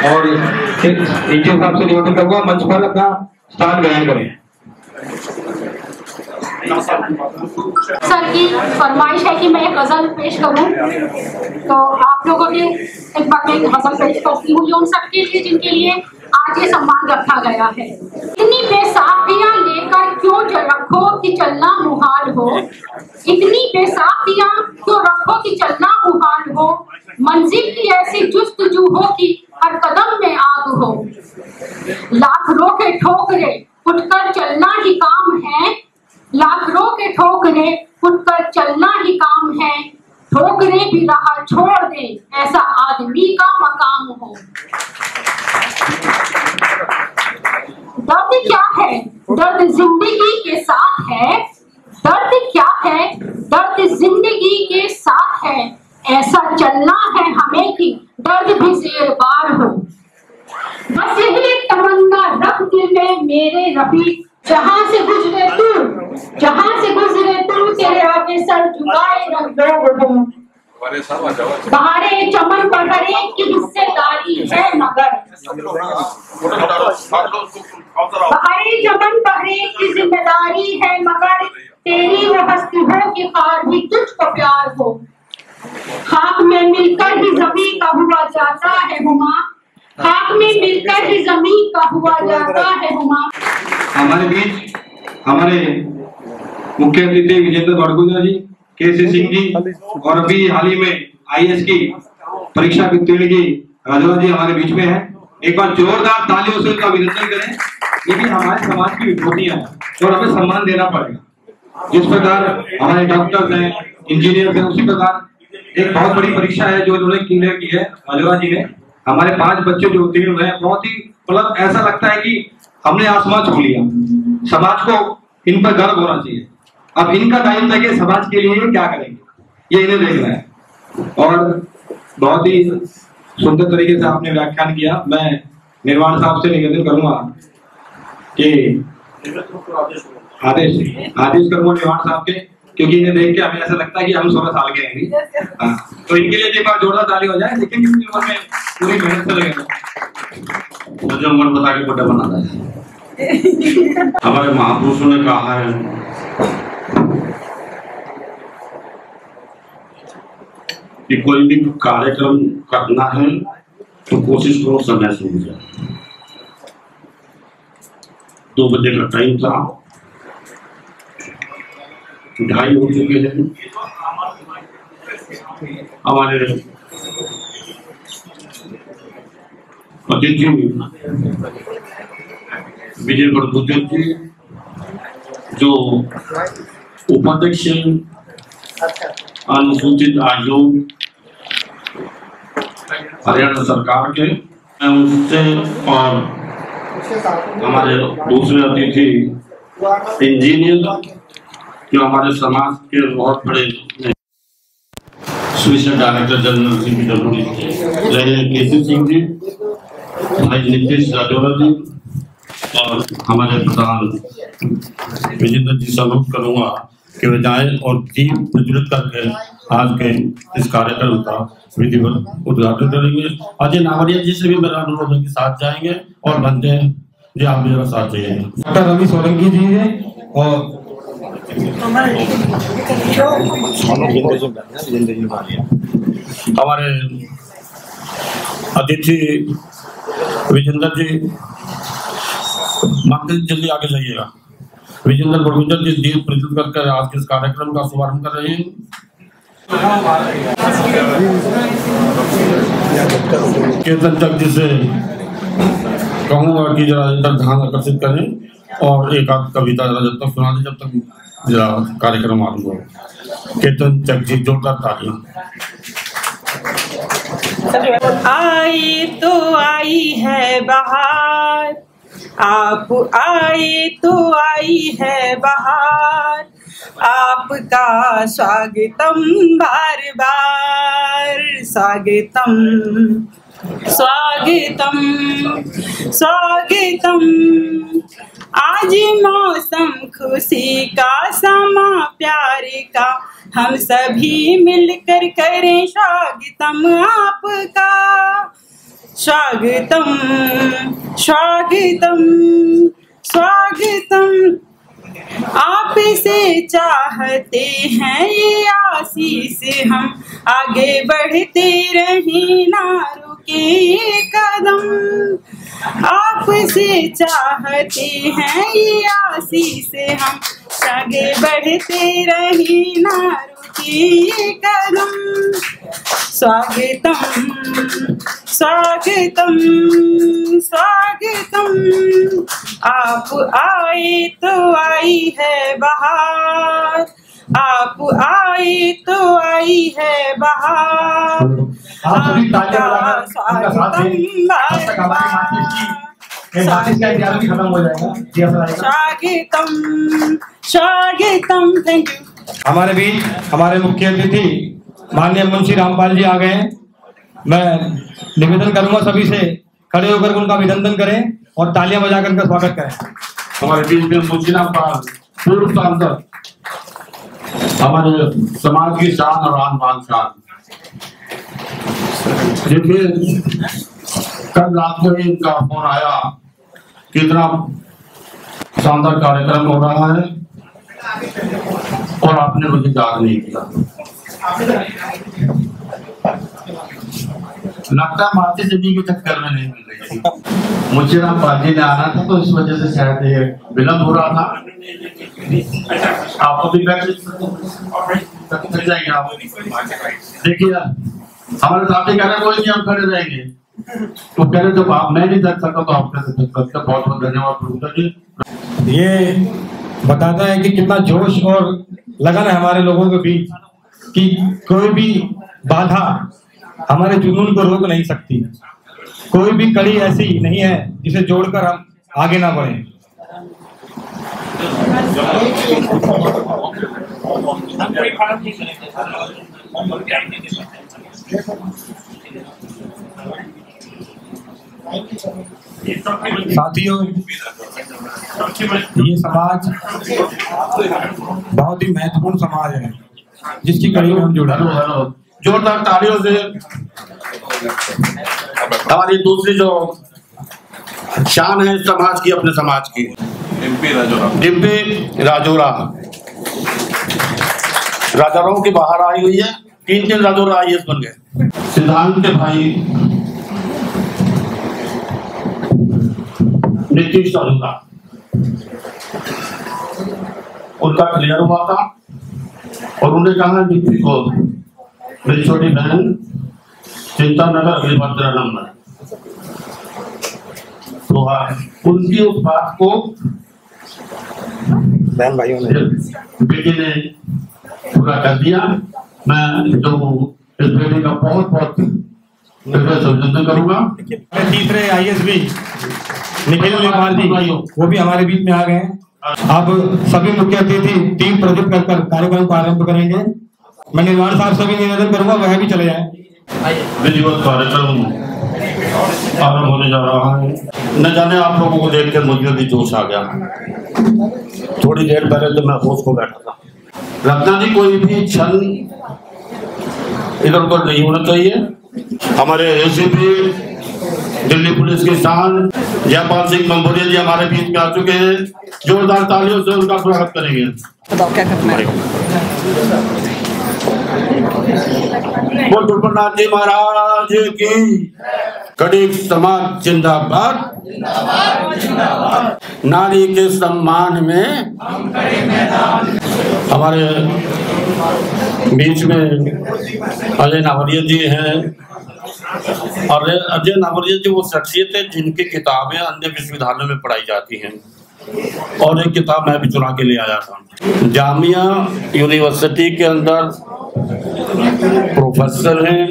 और इनके हिसाब से निवेदन करूंगा मंच पर अपना स्थान ग्रहण करें। सर की फरमाइश है कि मैं एक गजल पेश करूं, तो आप लोगों के एक बार मैं गजल पेश करती हूँ उन सबके लिए जिनके लिए आज ये सम्मान रखा गया है। इतनी बेसाखियां लेकर क्यों रखो कि चलना मुहाल हो, इतनी बेसाखियां क्यों रखो कि चलना मुहाल हो, मंजिल की ऐसी जुस्तजू हो कि हर कदम में आग हो, लाख रोके ठोकरे उठकर चलना ही काम है, लाख रोके ठोकरे उठकर चलना ही काम है, ठोकरे भी राह छोड़ दे ऐसा आदमी का मकाम हो। दर्द क्या है, दर्द जिंदगी के साथ है, दर्द क्या है, दर्द जिंदगी के साथ है, ऐसा चलना है हमें कि दर्द भी ज़ेर बार हो। बस यही एक तमन्ना रख दिल में मेरे रफीक, जहां से गुजरे तू, जहां से गुजरे तू तेरे आगे सर झुकाए लोग हो। बहारे चमन पर हर एक की हिस्सेदारी है मगर, बहारे चमन पर हर एक की जिम्मेदारी है मगर, तेरी वो हस्ती हो कि खार भी तुझको प्यार हो। खाक में मिलकर ही जमीन का हुआ जाता है हुमा, खाक में मिलकर ही जमीन का हुआ जाता है हुमा। हमारे बीच हमारे मुख्य अतिथि विजेंद्र बड़गुजर जी, केसी सिंह जी और अभी हाल ही में आईएएस की परीक्षा उत्तीर्ण की राजोरा जी हमारे बीच में है। एक बार जोरदार तालियों से उनका अभिनंदन करें। ये भी हमारे समाज की विभूतियां हैं और हमें सम्मान देना पड़ेगा। जिस प्रकार हमारे डॉक्टर्स हैं, इंजीनियर्स हैं, उसी प्रकार एक बहुत बड़ी परीक्षा है जो उन्होंने क्लियर की है राजोरा जी ने। हमारे 5 बच्चे जो उत्तीर्ण हुए हैं, बहुत ही मतलब ऐसा लगता है कि हमने आसमान छू लिया। समाज को इन पर गर्व होना चाहिए। अब इनका टाइम था कि समाज के लिए क्या करेंगे, ये इन्हें देखना है। और बहुत ही सुंदर तरीके से आपने व्याख्यान किया। मैं निर्वाण साहब से निवेदन करूंगा कि आदेश करूंगा निर्वाण साहब के, क्योंकि इन्हें देख के हमें ऐसा लगता है कि हम 16 साल के हैं। तो इनके लिए एक बार जोरदार ताली हो जाए, लेकिन इस उम्र में पूरी मेहनत से लगेगा। मुझे उम्र बता के बड़ा बनाना है। हमारे महापुरुषों ने कहा है कि कोई भी कार्यक्रम करना है तो कोशिश करो समय से हो जाए। 2 बजे का टाइम था, 2:30 हो चुके हैं। हमारे अतिथि विजय बड़गुजर जी जो उपाध्यक्ष अनुसूचित आयोग हरियाणा सरकार के, उससे और हमारे दूसरे अतिथि इंजीनियर जो हमारे समाज के बहुत बड़े स्पेशल डायरेक्टर जनरल केसी सिंह जी, भाई नीतीश राजोरा जी और हमारे प्रधान विजेंद्र जी से अनुरोध करूंगा कि वे जाएं और दीप प्रज्वलित करके आज के इस कार्यक्रम का विधिवत उद्घाटन करेंगे। अजय नावरिया जी से भी मेरा अनुरोध है कि साथ जाएंगे और बनते हैं जी, आप मेरा साथ जाइए। डॉक्टर रवि सोलंकी जी है और हमारे अतिथि विजेंद्र जी, जल्दी आगे जाइएगा। विजेंद्र बड़गुजर जी दीप प्रज्वलित करके आज के इस कार्यक्रम का शुभारंभ कर रहे हैं। कीर्तन चक जी से कहूँगा कि जरा इधर ध्यान आकर्षित करें और एक आध कविता जब तक सुना दें जब तक जरा कार्यक्रम आरंभ हो। कीर्तन चक जी, जोरदार तालियां। आई तो आई है बहार, आप आए तो आई है बहार, आपका स्वागतम बार बार, स्वागतम स्वागतम स्वागतम। आज मौसम खुशी का, समा प्यारे का, हम सभी मिलकर करें स्वागतम आपका, स्वागतम स्वागतम स्वागतम। आप से चाहते हैं ये आशीष हम, आगे बढ़ते रहें ना रुके ये कदम। आप से चाहते हैं ये आशीष हम, आगे बढ़ते रहें ना रुके ये कदम। स्वागतम स्वागतम स्वागतम। आप आए तो आई है बहार, आप आए तो आई है बहार। आपका स्वागतम स्वागतम स्वागतम। Thank you. हमारे बीच हमारे मुख्य अतिथि माननीय मुंशी रामपाल जी आ गए हैं। मैं निवेदन करूंगा सभी से खड़े होकर उनका अभिनंदन करें और तालियां बजाकर उनका स्वागत करें। हमारे बीच में मुंशी रामपाल पूर्व सांसद, हमारे समाज की शान और आन बान शान। देखिए कल रात को ही इनका फोन आया कि इतना शानदार कार्यक्रम हो रहा है और आपने मुझे याद नहीं किया। लगता है माती सिद्धि के चक्कर में नहीं मिल रही थी। मुझे रामपाल जी ने आना था तो इस वजह से शायद ये विलम्ब हो रहा था। आपको भी थक जाएंगे आप। देखिए हमारे साथी कह रहे कोई नहीं, हम खड़े रहेंगे। तो कह रहे जब आप मैं नहीं थक सका तो आप कैसे थक सकते। बहुत बहुत धन्यवाद प्रभुता जी। ये बताता है कि कितना जोश और लगन है हमारे लोगों के बीच कि कोई भी बाधा हमारे जुनून को रोक नहीं सकती। कोई भी कड़ी ऐसी नहीं है जिसे जोड़कर हम आगे ना बढ़ें। साथियों, ये समाज बहुत ही महत्वपूर्ण समाज है जिसकी कड़ी में हम जुड़े। जोरदार तालियों से हमारी दूसरी जो शान है समाज की, अपने समाज की, डिम्पी राजौरा। राजौराओं की बाहर आई हुई है। 3 राजौरा IAS बन गए। सिद्धांत के भाई नीतीश राजौरा, उनका क्लियर हुआ था और उन्हें कहा डिम्पी को मेरी छोटी बहन चिंता नगर अगली बार 13 नंबर। तो उनकी उस बात को बहन भाइयों ने बेटी ने पूरा कर दिया। मैं जो इस बेटी का बहुत बहुत अभिनंदन करूंगा। तीसरे IAS भी निखिल कुमार जी वो भी हमारे बीच में आ गए हैं। अब सभी मुख्य अतिथि टीम प्रोजेक्ट कर कार्यक्रम को आरंभ करेंगे। मैं निर्माण साहब से भी निवेदन करूंगा वह भी चले जाएं। विधिवत कार्यक्रम आरंभ होने जा रहा है। न जाने आप लोगों को देखकर मुझे भी जोश आ गया। थोड़ी देर पहले तो मैं होश को बैठा था। रत्ना जी कोई भी क्षण इधर उधर नहीं होना चाहिए। हमारे ACP दिल्ली पुलिस की शान जयपाल सिंह मंबोरिया जी हमारे बीच में आ चुके हैं। जोरदार तालियों से उनका स्वागत करेंगे। बताओ क्या करना है। बोल दुर्गानाथ जी महाराज की। कड़ी समाज जिंदाबाद। नारी के सम्मान में हमारे बीच में अजय नावरिया जी हैं। और अजय नावरिया जी वो शख्सियत है जिनकी किताबें अन्य विश्वविद्यालयों में पढ़ाई जाती हैं। और एक किताब मैं भी चुरा के ले आया था। जामिया यूनिवर्सिटी के अंदर प्रोफेसर हैं,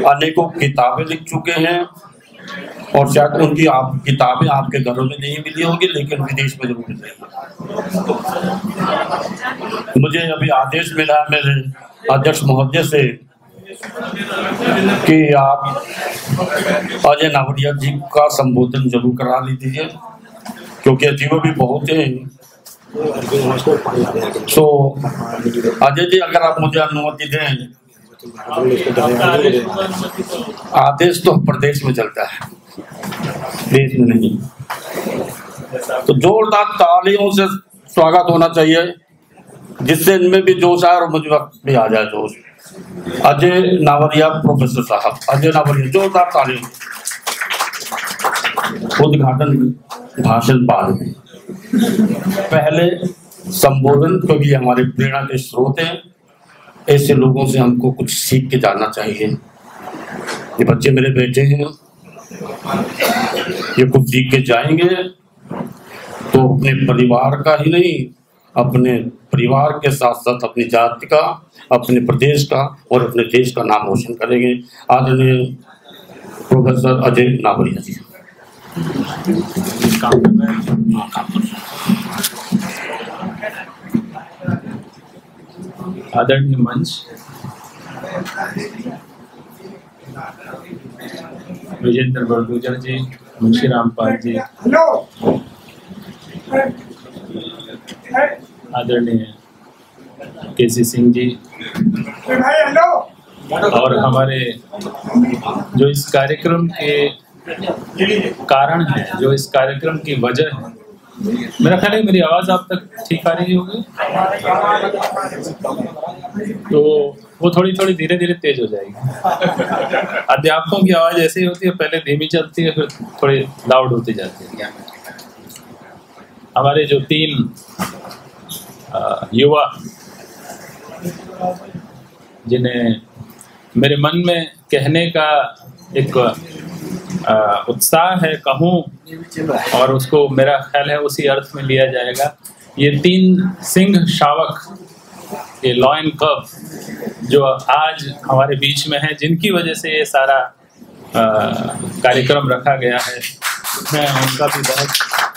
अनेकों किताबें लिख चुके हैं और शायद उनकी किताबें आपके घरों में नहीं मिली होगी लेकिन विदेश में जरूर मिल रही। मुझे अभी आदेश मिला है मेरे अध्यक्ष महोदय से कि आप अजय नावरिया जी का संबोधन जरूर करा लीजिए क्योंकि अजीब भी बहुत हैं। तो अजय जी अगर आप मुझे अनुमति दें आदेश तो प्रदेश में चलता है, देश में नहीं। तो जोरदार तालियों से स्वागत होना चाहिए, जिससे इनमें भी जोश आए और मुझे भी आ जाए जोश। अजय नावरिया, प्रोफेसर साहब अजय नावरिया, जोरदार तालियों। उद्घाटन भाषण बाद में, पहले संबोधन, क्योंकि हमारे प्रेरणा के स्रोत हैं। ऐसे लोगों से हमको कुछ सीख के जाना चाहिए। ये बच्चे मेरे बेटे हैं, ये कुछ सीख के जाएंगे तो अपने परिवार का ही नहीं, अपने परिवार के साथ साथ अपनी जाति का, अपने प्रदेश का और अपने देश का नाम रोशन करेंगे। आदरणीय प्रोफेसर अजय नावरिया जी। आदरणीय मंच, विजेंद्र बड़गुजर जी, मुंशी रामपाल जी, आदरणीय केसी सिंह जी, और हमारे जो इस कार्यक्रम के कारण है, जो इस कार्यक्रम की वजह है, मेरा ख्याल है मेरी आवाज़ आप तक ठीक आ रही होगी, तो वो थोड़ी थोड़ी धीरे धीरे तेज हो जाएगी। अध्यापकों की आवाज़ ऐसी होती है, पहले धीमी चलती है, फिर थोड़ी लाउड होती जाती है। हमारे जो 3 युवा, जिन्हें मेरे मन में कहने का एक उत्साह है, कहूँ, और उसको मेरा ख्याल है उसी अर्थ में लिया जाएगा। ये 3 सिंह शावक, ये लॉयन कब, जो आज हमारे बीच में है, जिनकी वजह से ये सारा कार्यक्रम रखा गया है, मैं उनका भी बहुत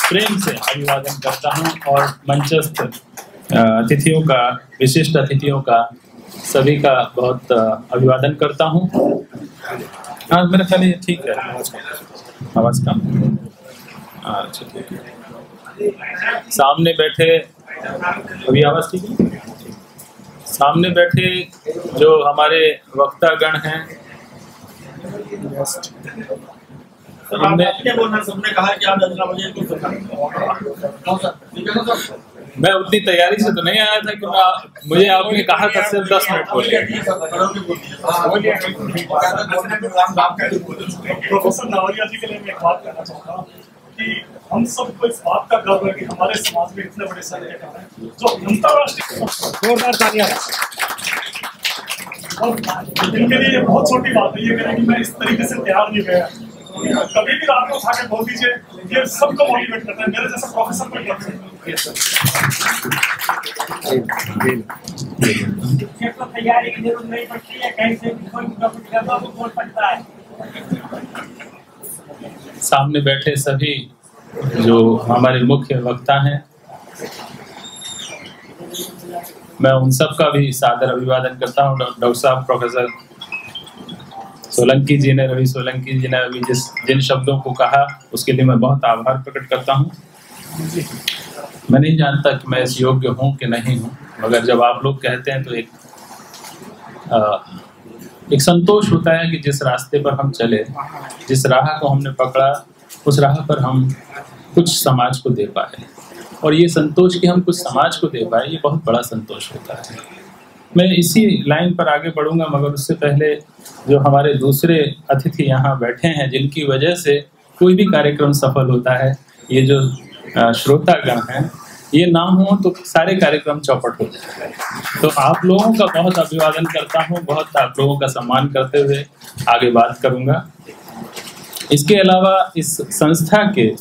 प्रेम से अभिवादन करता हूँ, और मंचस्थ अतिथियों का, विशिष्ट अतिथियों का, सभी का बहुत अभिवादन करता हूँ। हाँ, मेरा ख्याल ये ठीक है, आवाज़ कम। अच्छा, ठीक है। सामने बैठे, अभी आवाज़ ठीक है? सामने बैठे जो हमारे वक्तागण हैं, मैं उतनी तैयारी से तो नहीं आया था कि मुझे आपने कहा था सिर्फ 10 मिनट बोले। प्रोफेसर नावरिया जी के लिए मैं एक बात कहना चाहता हूँ कि हम सबको इस बात का गर्व है कि हमारे समाज में इतने बड़े संगठन हैं जो अंतरराष्ट्रीय, जोरदार तालियां। और इनके लिए ये बहुत छोटी बात है, ये करें कि मैं इस तरीके से तैयार नहीं गया। कभी भी रात को उठा के बोल दीजिए, ये सबको मोटिवेट करता है। मेरे जैसा प्रोफेसर कोई करते हैं, तैयारी की जरूरत नहीं पड़ती है, कहीं से कोई बोल सकता है। सामने बैठे सभी जो हमारे मुख्य वक्ता हैं, मैं उन सब का भी सादर अभिवादन करता हूँ। डॉक्टर साहब, प्रोफेसर सोलंकी जी ने, रवि सोलंकी जी ने अभी जिन शब्दों को कहा, उसके लिए मैं बहुत आभार प्रकट करता हूँ। मैं नहीं जानता कि मैं इस योग्य हूँ कि नहीं हूँ, मगर जब आप लोग कहते हैं तो एक संतोष होता है कि जिस रास्ते पर हम चले, जिस राह को हमने पकड़ा, उस राह पर हम कुछ समाज को दे पाए। और ये संतोष कि हम कुछ समाज को दे पाए, ये बहुत बड़ा संतोष होता है। मैं इसी लाइन पर आगे बढ़ूंगा, मगर उससे पहले जो हमारे दूसरे अतिथि यहाँ बैठे हैं, जिनकी वजह से कोई भी कार्यक्रम सफल होता है, ये जो श्रोतागण हैं, ये ना हो तो सारे कार्यक्रम चौपट हो जाते हैं। तो आप लोगों का बहुत अभिवादन करता हूँ, बहुत आप लोगों का सम्मान करते हुए आगे बात करूँगा। इसके अलावा इस संस्था के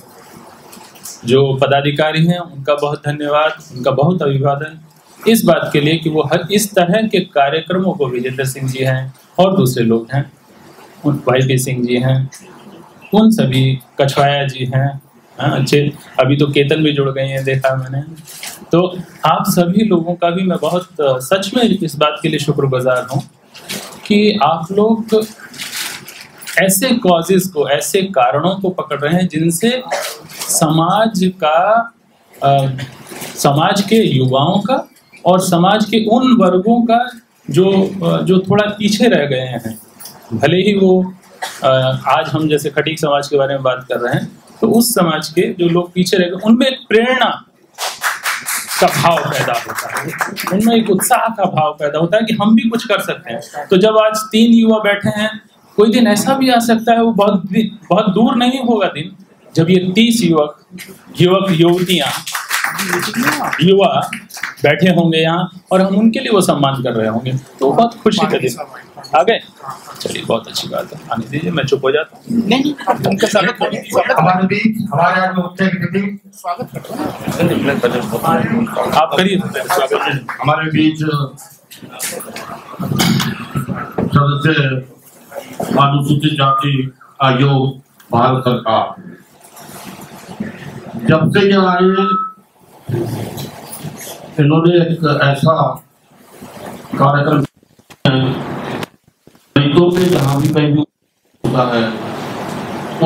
जो पदाधिकारी हैं, उनका बहुत धन्यवाद, उनका बहुत अभिवादन इस बात के लिए कि वो हर इस तरह के कार्यक्रमों को, विजेंद्र सिंह जी हैं और दूसरे लोग हैं, YP सिंह जी हैं, उन सभी, कछवाया जी हैं, अच्छे, अभी तो केतन भी जुड़ गए हैं, देखा मैंने। तो आप सभी लोगों का भी मैं बहुत सच में इस बात के लिए शुक्रगुजार हूँ कि आप लोग ऐसे कॉजेज को, ऐसे कारणों को पकड़ रहे हैं जिनसे समाज के युवाओं का और समाज के उन वर्गों का जो थोड़ा पीछे रह गए हैं, भले ही वो आज हम जैसे खटीक समाज के बारे में बात कर रहे हैं, तो उस समाज के जो लोग पीछे रह गए उनमें एक प्रेरणा का भाव पैदा होता है, उनमें एक उत्साह का भाव पैदा होता है कि हम भी कुछ कर सकते हैं। तो जब आज 3 युवा बैठे हैं, कोई दिन ऐसा भी आ सकता है, वो बहुत दूर नहीं होगा दिन, जब ये 30 युवक युवतियां युवा बैठे होंगे यहाँ और हम उनके लिए वो सम्मान कर रहे होंगे, तो वो बहुत खुशी का दिन। आ गए, चलिए बहुत अच्छी बात है, आने दीजिए, मैं चुप हो जाता हूँ। उनका हमारे बीच हमारे आज मुख्य अतिथि आप करिए स्वागत। हमारे बीच सदस्य अनुसूचित जाति आयोग भारत सरकार, जब से ये आए इन्होंने एक ऐसा कार्यक्रम में जहाँ भी कहीं भी होता है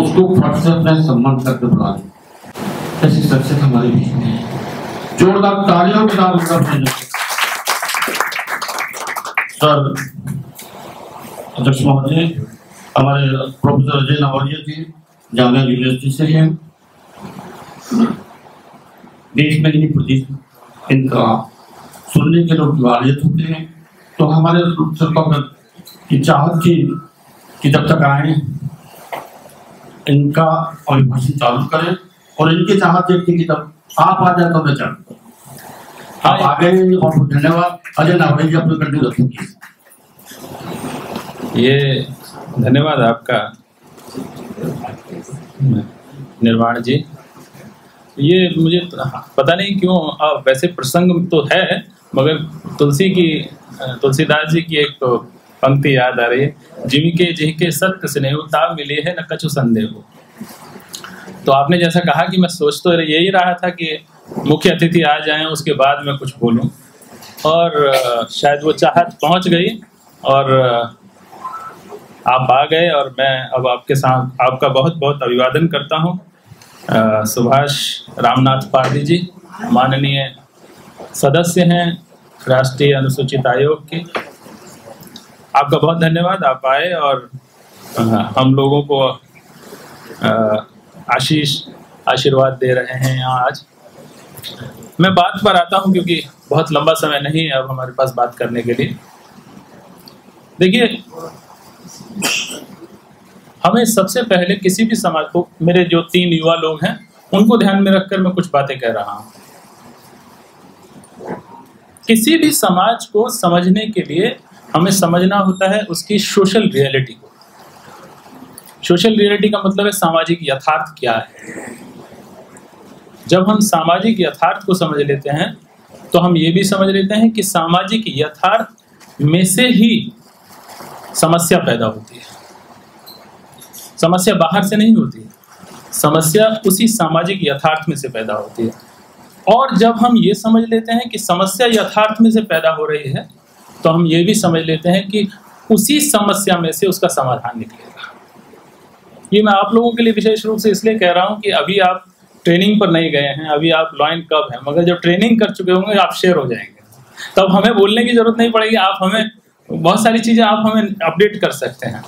उसको फट से अपने सम्मान करके बुला ऐसी शख्सियत हमारे बीच में है। जोरदार तालियों के साथ सर अध्यक्ष महोदय, हमारे प्रोफेसर अजय नावरिया जी जामिया यूनिवर्सिटी से हैं, देश में ही प्रदेश इनका सुनने के लोग वालियत होते हैं, तो हमारे की चाहत थी कि जब तक आए इनका अभिभाषण चालू करें, और इनकी चाहत ये थी कि जब आप आ जाए तो मैं चाहूँ आप आ गए। बहुत बहुत धन्यवाद अजय नावरिया जी, अपने कंटिन्यू रखेंगे। ये धन्यवाद आपका निर्वाण जी। ये मुझे पता नहीं क्यों वैसे प्रसंग तो है, मगर तुलसीदास जी की एक तो पंक्ति याद आ रही है, जिनके जिनके सत्य स्नेह ताब मिले है न कछु संदेह हो। तो आपने जैसा कहा कि मैं सोच तो यही रहा था कि मुख्य अतिथि आ जाएं उसके बाद मैं कुछ बोलूं, और शायद वो चाहत पहुंच गई और आप आ गए, और मैं अब आपके साथ आपका बहुत बहुत अभिवादन करता हूं। सुभाष रामनाथ पारदी जी माननीय सदस्य हैं राष्ट्रीय अनुसूचित आयोग के, आपका बहुत धन्यवाद, आप आए और हम लोगों को आशीर्वाद दे रहे हैं यहाँ आज। मैं बात पर आता हूँ क्योंकि बहुत लंबा समय नहीं है अब हमारे पास बात करने के लिए। देखिए, हमें सबसे पहले किसी भी समाज को, मेरे जो 3 युवा लोग हैं उनको ध्यान में रखकर मैं कुछ बातें कह रहा हूँ। किसी भी समाज को समझने के लिए हमें समझना होता है उसकी सोशल रियलिटी को। सोशल रियलिटी का मतलब है सामाजिक यथार्थ क्या है। जब हम सामाजिक यथार्थ को समझ लेते हैं तो हम ये भी समझ लेते हैं कि सामाजिक यथार्थ में से ही समस्या पैदा होती है। समस्या बाहर से नहीं होती है, समस्या उसी सामाजिक यथार्थ में से पैदा होती है। और जब हम ये समझ लेते हैं कि समस्या यथार्थ में से पैदा हो रही है, तो हम ये भी समझ लेते हैं कि उसी समस्या में से उसका समाधान निकलेगा। ये मैं आप लोगों के लिए विशेष रूप से इसलिए कह रहा हूँ कि अभी आप ट्रेनिंग पर नहीं गए हैं, अभी आप लॉइन कब हैं, मगर जब ट्रेनिंग कर चुके होंगे आप शेयर हो जाएंगे, तब हमें बोलने की जरूरत नहीं पड़ेगी। आप हमें बहुत सारी चीज़ें आप हमें अपडेट कर सकते हैं।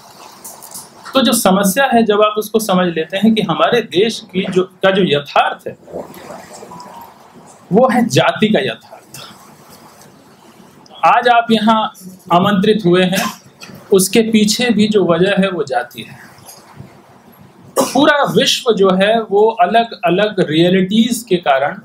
तो जो समस्या है, जब आप उसको समझ लेते हैं कि हमारे देश की जो यथार्थ है वो है जाति का यथार्थ। आज आप यहाँ आमंत्रित हुए हैं, उसके पीछे भी जो वजह है वो जाति है। पूरा विश्व जो है वो अलग अलग रियलिटीज के कारण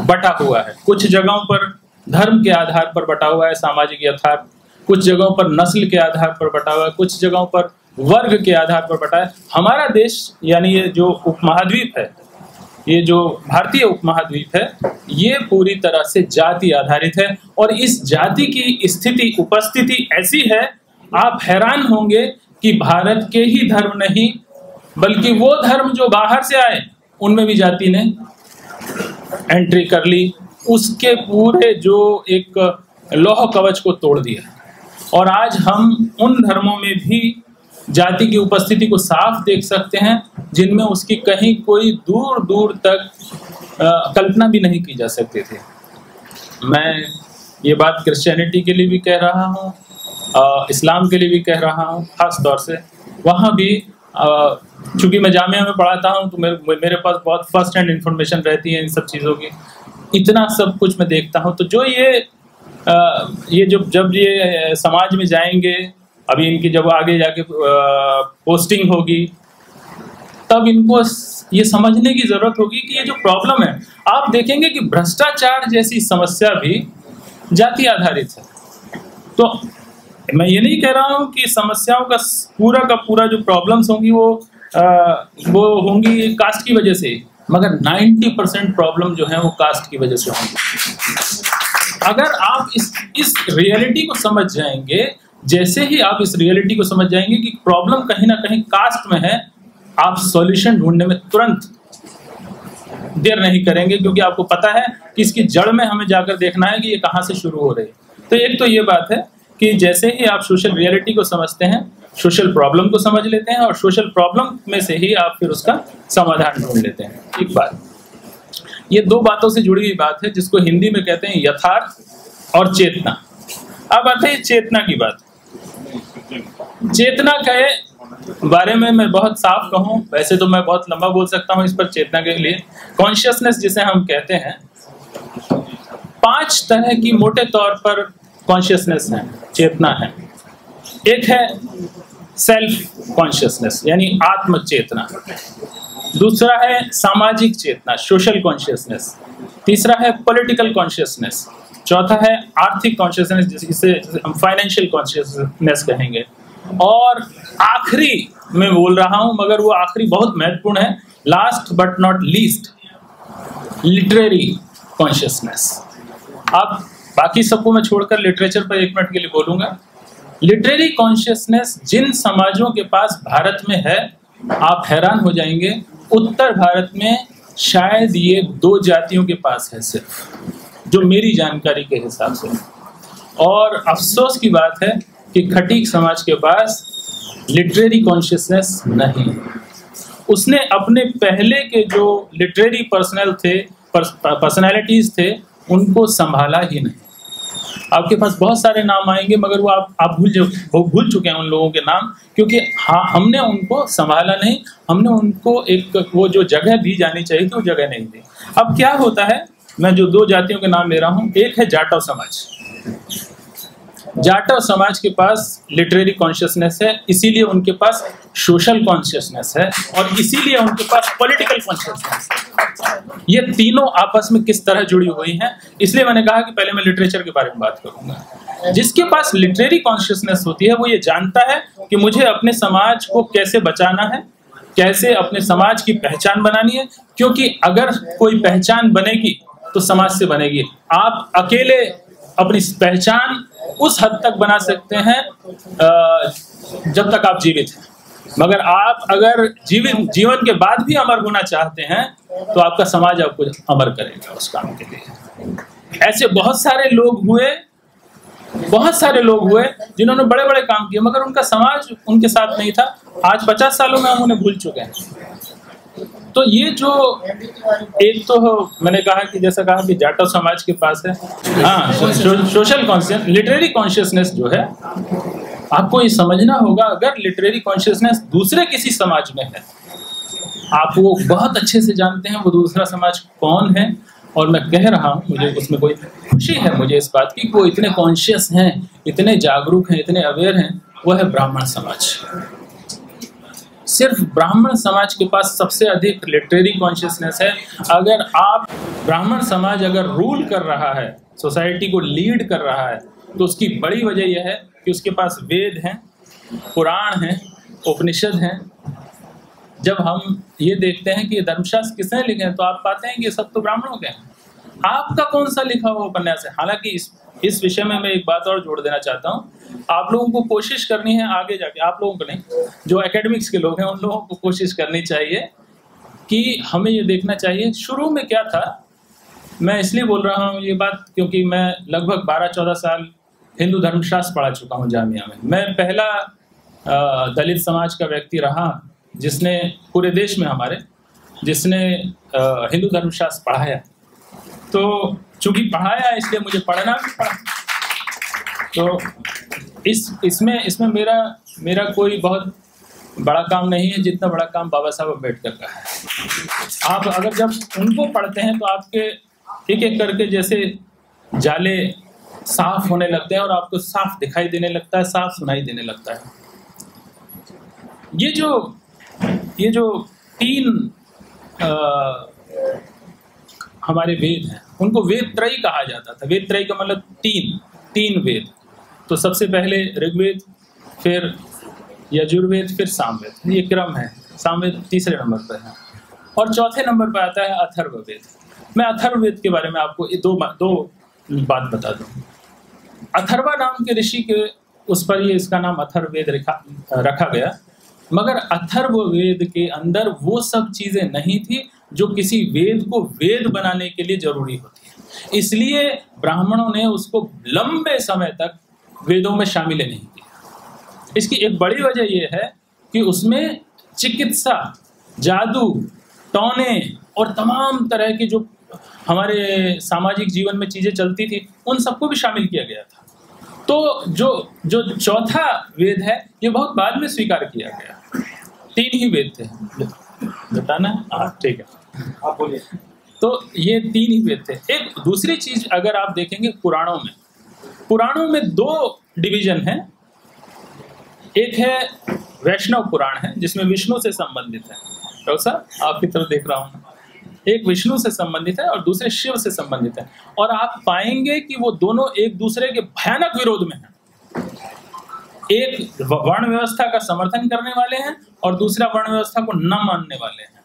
बटा हुआ है। कुछ जगहों पर धर्म के आधार पर बटा हुआ है सामाजिक यथार्थ, कुछ जगहों पर नस्ल के आधार पर बटा हुआ है, कुछ जगहों पर वर्ग के आधार पर बटा है। हमारा देश यानी ये जो उपमहाद्वीप है, ये जो भारतीय उपमहाद्वीप है, ये पूरी तरह से जाति आधारित है। और इस जाति की स्थिति उपस्थिति ऐसी है, आप हैरान होंगे कि भारत के ही धर्म नहीं बल्कि वो धर्म जो बाहर से आए उनमें भी जाति ने एंट्री कर ली, उसके पूरे जो एक लौह कवच को तोड़ दिया। और आज हम उन धर्मों में भी जाति की उपस्थिति को साफ देख सकते हैं जिनमें उसकी कहीं कोई दूर दूर तक कल्पना भी नहीं की जा सकती थी। मैं ये बात क्रिश्चियनिटी के लिए भी कह रहा हूँ, इस्लाम के लिए भी कह रहा हूँ ख़ास तौर से। वहाँ भी चूँकि मैं जामिया में पढ़ाता हूँ तो मेरे पास बहुत फर्स्ट हैंड इंफॉर्मेशन रहती है इन सब चीज़ों की, इतना सब कुछ मैं देखता हूँ। तो जो ये जब ये समाज में जाएंगे, अभी इनकी जब आगे जाके पोस्टिंग होगी, तब इनको ये समझने की ज़रूरत होगी कि ये जो प्रॉब्लम है, आप देखेंगे कि भ्रष्टाचार जैसी समस्या भी जाति आधारित है। तो मैं ये नहीं कह रहा हूँ कि समस्याओं का पूरा जो प्रॉब्लम्स होंगी वो होंगी कास्ट की वजह से, मगर 90% प्रॉब्लम जो है वो कास्ट की वजह से होंगी। अगर आप इस रियलिटी को समझ जाएंगे, जैसे ही आप इस रियलिटी को समझ जाएंगे कि प्रॉब्लम कहीं ना कहीं कास्ट में है, आप सॉल्यूशन ढूंढने में तुरंत देर नहीं करेंगे, क्योंकि आपको पता है कि इसकी जड़ में हमें जाकर देखना है कि ये कहाँ से शुरू हो रही है। तो एक तो ये बात है कि जैसे ही आप सोशल रियलिटी को समझते हैं, सोशल प्रॉब्लम को समझ लेते हैं, और सोशल प्रॉब्लम में से ही आप फिर उसका समाधान ढूंढ लेते हैं। एक बात, ये दो बातों से जुड़ी हुई बात है जिसको हिंदी में कहते हैं यथार्थ और चेतना। अब आते हैं चेतना की बात। चेतना के बारे में मैं बहुत साफ कहूँ, वैसे तो मैं बहुत लंबा बोल सकता हूँ इस पर। चेतना के लिए कॉन्शियसनेस जिसे हम कहते हैं, 5 तरह की मोटे तौर पर कॉन्शियसनेस है, चेतना है। एक है सेल्फ कॉन्शियसनेस यानी आत्म चेतना, दूसरा है सामाजिक चेतना सोशल कॉन्शियसनेस, तीसरा है पॉलिटिकल कॉन्शियसनेस, चौथा है आर्थिक कॉन्शियसनेस जिसे हम फाइनेंशियल कॉन्शियसनेस कहेंगे, और आखिरी मैं बोल रहा हूं मगर वो आखिरी बहुत महत्वपूर्ण है, last but not least, literary consciousness. अब बाकी सबको मैं छोड़कर लिटरेचर पर 1 मिनट के लिए बोलूंगा। लिटरेरी कॉन्शियसनेस जिन समाजों के पास भारत में है, आप हैरान हो जाएंगे, उत्तर भारत में शायद ये 2 जातियों के पास है सिर्फ, जो मेरी जानकारी के हिसाब से। और अफसोस की बात है कि खटीक समाज के पास लिटरेरी कॉन्शियसनेस नहीं है। उसने अपने पहले के जो लिटरेरी पर्सनैलिटीज थे उनको संभाला ही नहीं। आपके पास बहुत सारे नाम आएंगे मगर वो आप भूल चुके हैं उन लोगों के नाम, क्योंकि हाँ हमने उनको संभाला नहीं, हमने उनको एक वो जो जगह दी जानी चाहिए थी वो जगह नहीं दी। अब क्या होता है, मैं जो 2 जातियों के नाम ले रहा हूँ, एक है जाटव समाज। जाटव समाज के पास लिटरेरी कॉन्शियसनेस है, इसीलिए उनके पास सोशल कॉन्शियसनेस है, और इसीलिए उनके पास पॉलिटिकल कॉन्शियसनेस है। ये तीनों आपस में किस तरह जुड़ी हुई हैं, इसलिए मैंने कहा कि पहले मैं लिटरेचर के बारे में बात करूंगा। जिसके पास लिटरेरी कॉन्शियसनेस होती है वो ये जानता है कि मुझे अपने समाज को कैसे बचाना है, कैसे अपने समाज की पहचान बनानी है, क्योंकि अगर कोई पहचान बनेगी तो समाज से बनेगी। आप अकेले अपनी पहचान उस हद तक बना सकते हैं जब तक आप जीवित हैं, मगर आप अगर जीवन के बाद भी अमर होना चाहते हैं तो आपका समाज आपको अमर करेगा उस काम के लिए। ऐसे बहुत सारे लोग हुए जिन्होंने बड़े बड़े काम किए मगर उनका समाज उनके साथ नहीं था। आज 50 सालों में हम उन्हें भूल चुके हैं। तो ये जो एक तो मैंने कहा कि जैसा कहा कि जाटव समाज के पास है, हाँ सोशल कॉन्शियस, लिटरेरी कॉन्शियसनेस जो है, आपको ये समझना होगा अगर लिटरेरी कॉन्शियसनेस दूसरे किसी समाज में है, आप वो बहुत अच्छे से जानते हैं वो दूसरा समाज कौन है, और मैं कह रहा हूँ मुझे उसमें कोई खुशी है मुझे इस बात की, वो इतने कॉन्शियस हैं, इतने जागरूक हैं, इतने अवेयर हैं, वो है ब्राह्मण समाज। सिर्फ ब्राह्मण समाज के पास सबसे अधिक लिटरेरी कॉन्शियसनेस है। अगर आप ब्राह्मण समाज अगर रूल कर रहा है, सोसाइटी को लीड कर रहा है, तो उसकी बड़ी वजह यह है कि उसके पास वेद हैं, पुराण हैं, उपनिषद हैं। जब हम ये देखते हैं कि ये धर्मशास्त्र किसने लिखे हैं तो आप पाते हैं कि ये सब तो ब्राह्मणों के हैं। आपका कौन सा लिखा हुआ उपन्यास है? हालांकि इस विषय में मैं एक बात और जोड़ देना चाहता हूँ, आप लोगों को कोशिश करनी है आगे जाके, आप लोगों को नहीं, जो एकेडमिक्स के लोग हैं उन लोगों को कोशिश करनी चाहिए कि हमें ये देखना चाहिए शुरू में क्या था। मैं इसलिए बोल रहा हूँ ये बात क्योंकि मैं लगभग 12-14 साल हिंदू धर्मशास्त्र पढ़ा चुका हूँ जामिया में। मैं पहला दलित समाज का व्यक्ति रहा जिसने पूरे देश में हमारे जिसने हिंदू धर्मशास्त्र पढ़ाया। तो चूंकि पढ़ाया इसलिए मुझे पढ़ना भी पड़ा। तो इसमें मेरा कोई बहुत बड़ा काम नहीं है, जितना बड़ा काम बाबा साहब अम्बेडकर का है। आप अगर जब उनको पढ़ते हैं तो आपके एक एक करके जैसे जाले साफ होने लगते हैं और आपको साफ दिखाई देने लगता है, साफ सुनाई देने लगता है। ये जो 3 हमारे वेद हैं, उनको वेद त्रयी कहा जाता था। वेद त्रयी का मतलब 3 वेद। तो सबसे पहले ऋग्वेद, फिर यजुर्वेद, फिर सामवेद, ये क्रम है। सामवेद तीसरे नंबर पर है और चौथे नंबर पर आता है अथर्ववेद। मैं अथर्ववेद के बारे में आपको दो बात बता दूं। अथर्वा नाम के ऋषि के उस पर ये इसका नाम अथर्ववेद रखा गया, मगर अथर्ववेद के अंदर वो सब चीजें नहीं थी जो किसी वेद को वेद बनाने के लिए जरूरी होती है। इसलिए ब्राह्मणों ने उसको लंबे समय तक वेदों में शामिल नहीं किया। इसकी एक बड़ी वजह यह है कि उसमें चिकित्सा, जादू, टोने और तमाम तरह की जो हमारे सामाजिक जीवन में चीजें चलती थी उन सबको भी शामिल किया गया था। तो जो चौथा वेद है ये बहुत बाद में स्वीकार किया गया। 3 ही वेद थे, बताना? हाँ ठीक है, आप बोलिए। तो ये 3 ही वेद थे। एक दूसरी चीज अगर आप देखेंगे पुराणों में 2 डिवीजन हैं। एक है वैष्णव पुराण है जिसमें विष्णु से संबंधित है। डॉक्टर साहब आपकी तरफ देख रहा हूँ। एक विष्णु से संबंधित है और दूसरे शिव से संबंधित है। और आप पाएंगे कि वो दोनों एक दूसरे के भयानक विरोध में हैं। एक वर्ण व्यवस्था का समर्थन करने वाले हैं और दूसरा वर्ण व्यवस्था को न मानने वाले हैं।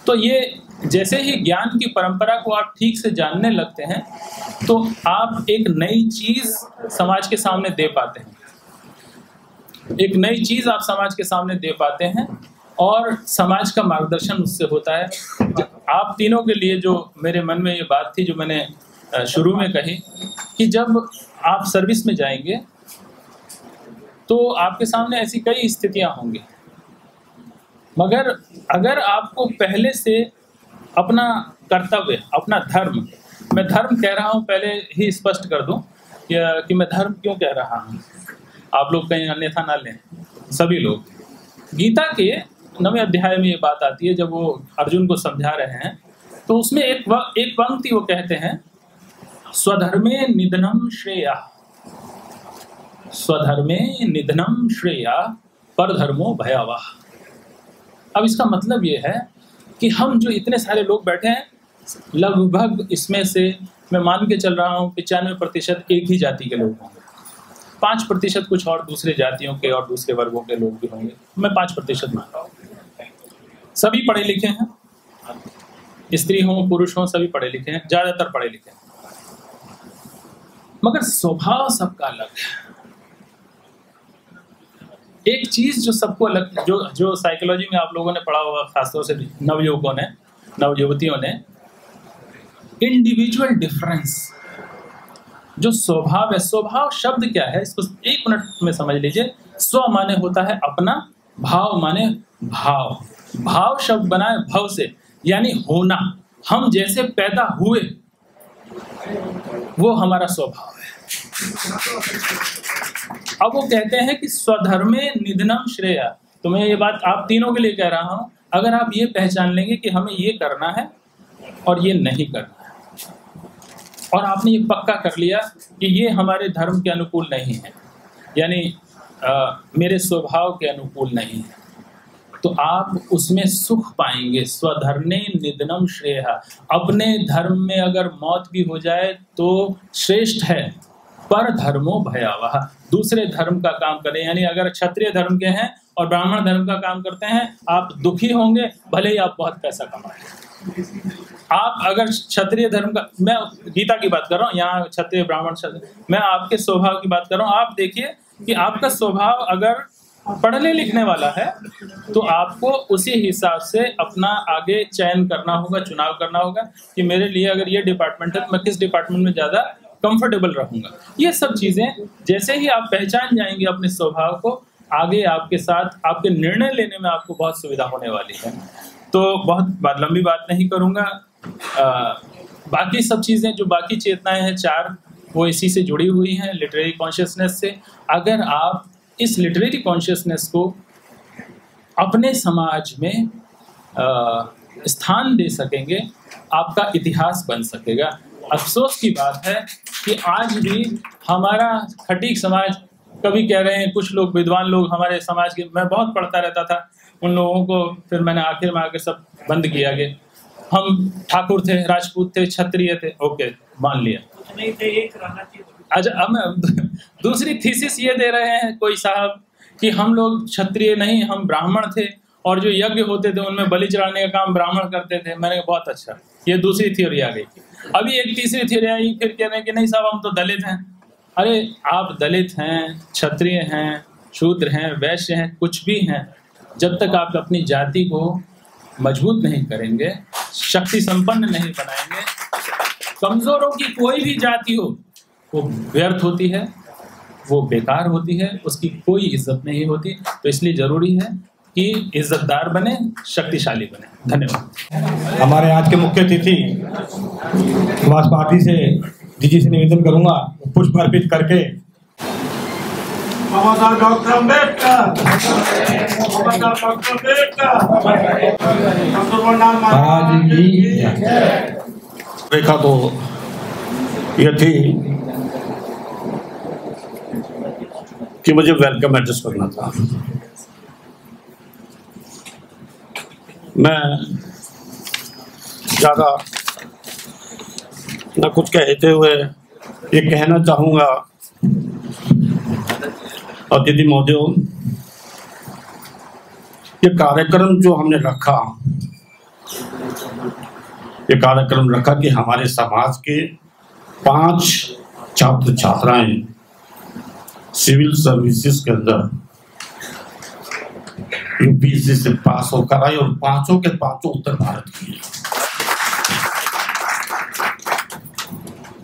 तो ये जैसे ही ज्ञान की परंपरा को आप ठीक से जानने लगते हैं तो आप एक नई चीज समाज के सामने दे पाते हैं। एक नई चीज आप समाज के सामने दे पाते हैं और समाज का मार्गदर्शन उससे होता है। आप तीनों के लिए जो मेरे मन में ये बात थी, जो मैंने शुरू में कही, कि जब आप सर्विस में जाएंगे तो आपके सामने ऐसी कई स्थितियां होंगी, मगर अगर आपको पहले से अपना कर्तव्य, अपना धर्म, मैं धर्म कह रहा हूं पहले ही स्पष्ट कर दूं कि मैं धर्म क्यों कह रहा हूं, आप लोग कहीं अन्यथा ना लें। सभी लोग, गीता के 9वें अध्याय में ये बात आती है जब वो अर्जुन को समझा रहे हैं तो उसमें एक पंक्ति वो कहते हैं, स्वधर्मे निधनम श्रेया, स्वधर्मे निधनम श्रेया परधर्मो भयावह। अब इसका मतलब ये है कि हम जो इतने सारे लोग बैठे हैं, लगभग इसमें से मैं मान के चल रहा हूँ 95% एक ही जाति के लोग होंगे, 5% कुछ और दूसरे जातियों के और दूसरे वर्गों के लोग भी होंगे। मैं 5% मान रहा हूँ। सभी पढ़े लिखे हैं, स्त्री हो पुरुष हो, सभी पढ़े लिखे हैं, ज्यादातर पढ़े लिखे हैं, मगर स्वभाव सबका अलग है। एक चीज जो सबको अलग, जो साइकोलॉजी में आप लोगों ने पढ़ा होगा, खासतौर से नवयुवकों ने, नवयुवतियों ने, इंडिविजुअल डिफरेंस, जो स्वभाव है। स्वभाव शब्द क्या है इसको 1 मिनट में समझ लीजिए। स्व माने होता है अपना, भाव माने भाव, भाव शब्द बना है भव से, यानी होना। हम जैसे पैदा हुए वो हमारा स्वभाव है। अब वो कहते हैं कि स्वधर्मे निधनम श्रेया। तो मैं ये बात आप तीनों के लिए कह रहा हूं, अगर आप ये पहचान लेंगे कि हमें ये करना है और ये नहीं करना है, और आपने ये पक्का कर लिया कि ये हमारे धर्म के अनुकूल नहीं है, यानी मेरे स्वभाव के अनुकूल नहीं है, तो आप उसमें सुख पाएंगे। स्वधर्मे निधनम श्रेया, अपने धर्म में अगर मौत भी हो जाए तो श्रेष्ठ है। पर धर्मो भयावह, दूसरे धर्म का काम करें, यानी अगर क्षत्रिय धर्म के हैं और ब्राह्मण धर्म का काम करते हैं, आप दुखी होंगे, भले ही आप बहुत पैसा कमाएं। आप अगर क्षत्रिय धर्म का, मैं गीता की बात कर रहा हूँ, यहाँ क्षत्रिय ब्राह्मण, मैं आपके स्वभाव की बात कर रहा हूँ। आप देखिए कि आपका स्वभाव अगर पढ़ने लिखने वाला है तो आपको उसी हिसाब से अपना आगे चयन करना होगा, चुनाव करना होगा कि मेरे लिए अगर ये डिपार्टमेंट है तो मैं किस डिपार्टमेंट में ज़्यादा कंफर्टेबल रहूँगा। ये सब चीज़ें जैसे ही आप पहचान जाएंगे अपने स्वभाव को, आगे आपके साथ आपके निर्णय लेने में आपको बहुत सुविधा होने वाली है। तो बहुत लंबी बात नहीं करूँगा। बाकी सब चीज़ें जो बाकी चेतनाएं हैं 4, वो इसी से जुड़ी हुई हैं, लिटरेरी कॉन्शियसनेस से। अगर आप इस लिटरेरी कॉन्शियसनेस को अपने समाज में स्थान दे सकेंगे, आपका इतिहास बन सकेगा। अफसोस की बात है कि आज भी हमारा खटीक समाज, कभी कह रहे हैं कुछ लोग विद्वान लोग हमारे समाज के, मैं बहुत पढ़ता रहता था उन लोगों को, फिर मैंने आखिर में आके सब बंद किया कि हम ठाकुर थे, राजपूत थे, क्षत्रिय थे, ओके मान लिया। अच्छा, अब दूसरी थीसिस ये दे रहे हैं कोई साहब कि हम लोग क्षत्रिय नहीं, हम ब्राह्मण थे और जो यज्ञ होते थे उनमें बलि चढ़ाने का काम ब्राह्मण करते थे। मैंने कहा बहुत अच्छा, ये दूसरी थ्योरी आ गई। अभी एक तीसरी थ्योरी आई, फिर कह रहे हैं कि नहीं साहब हम तो दलित हैं। अरे आप दलित हैं, क्षत्रिय हैं, शूद्र हैं, वैश्य हैं, कुछ भी हैं, जब तक आप अपनी जाति को मजबूत नहीं करेंगे, शक्ति संपन्न नहीं बनाएंगे, कमजोरों की कोई भी जाति हो वो व्यर्थ होती है, वो बेकार होती है, उसकी कोई इज्जत नहीं होती। तो इसलिए जरूरी है कि इज्जतदार बने, शक्तिशाली बने। धन्यवाद। हमारे आज के मुख्य अतिथि समाज पार्टी से जी से निवेदन करूंगा पुष्प अर्पित करके। डॉक्टर अम्बेडकर रेखा तो ये थी कि मुझे वेलकम एड्रेस करना था। मैं ज़्यादा न कुछ कहते हुए ये कहना चाहूँगा, अतिथि महोदय, ये कार्यक्रम जो हमने रखा, ये कार्यक्रम रखा कि हमारे समाज के 5 छात्र छात्राएं सिविल सर्विसेज के अंदर यूपीएससी से पास होकर आई और 5 के 5 उत्तर भारत की।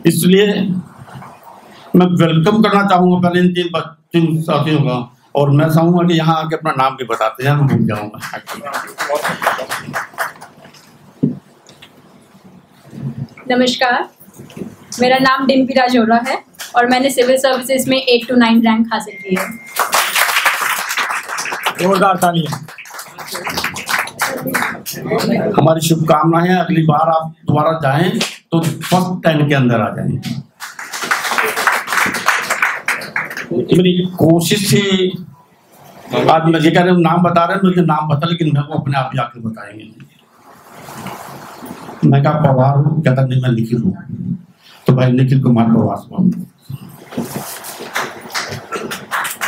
इसलिए मैं वेलकम करना चाहूंगा पहले इन 3 साथियों का, और मैं चाहूंगा कि यहाँ आके अपना नाम भी बताते हैं, मैं भूल जाऊंगा। नमस्कार, मेरा नाम डिम्पी राजौरा है और मैंने सिविल सर्विसेज में 8 to 9 रैंक हासिल की है। जोरदार तालियां। हमारी शुभकामनाएं हैं, अगली बार आप दोबारा जाएं तो फर्स्ट 10 के अंदर आ जाएं। मेरी कोशिश थी, आज मुझे कह रहे नाम बता रहे हैं, मुझे नाम बता, लेकिन मैं वो अपने आप ही आके बताएंगे। मैं कहा पवार हूँ, कहता नहीं मैं निखिल हूँ, तो भाई निखिल कुमार पवार।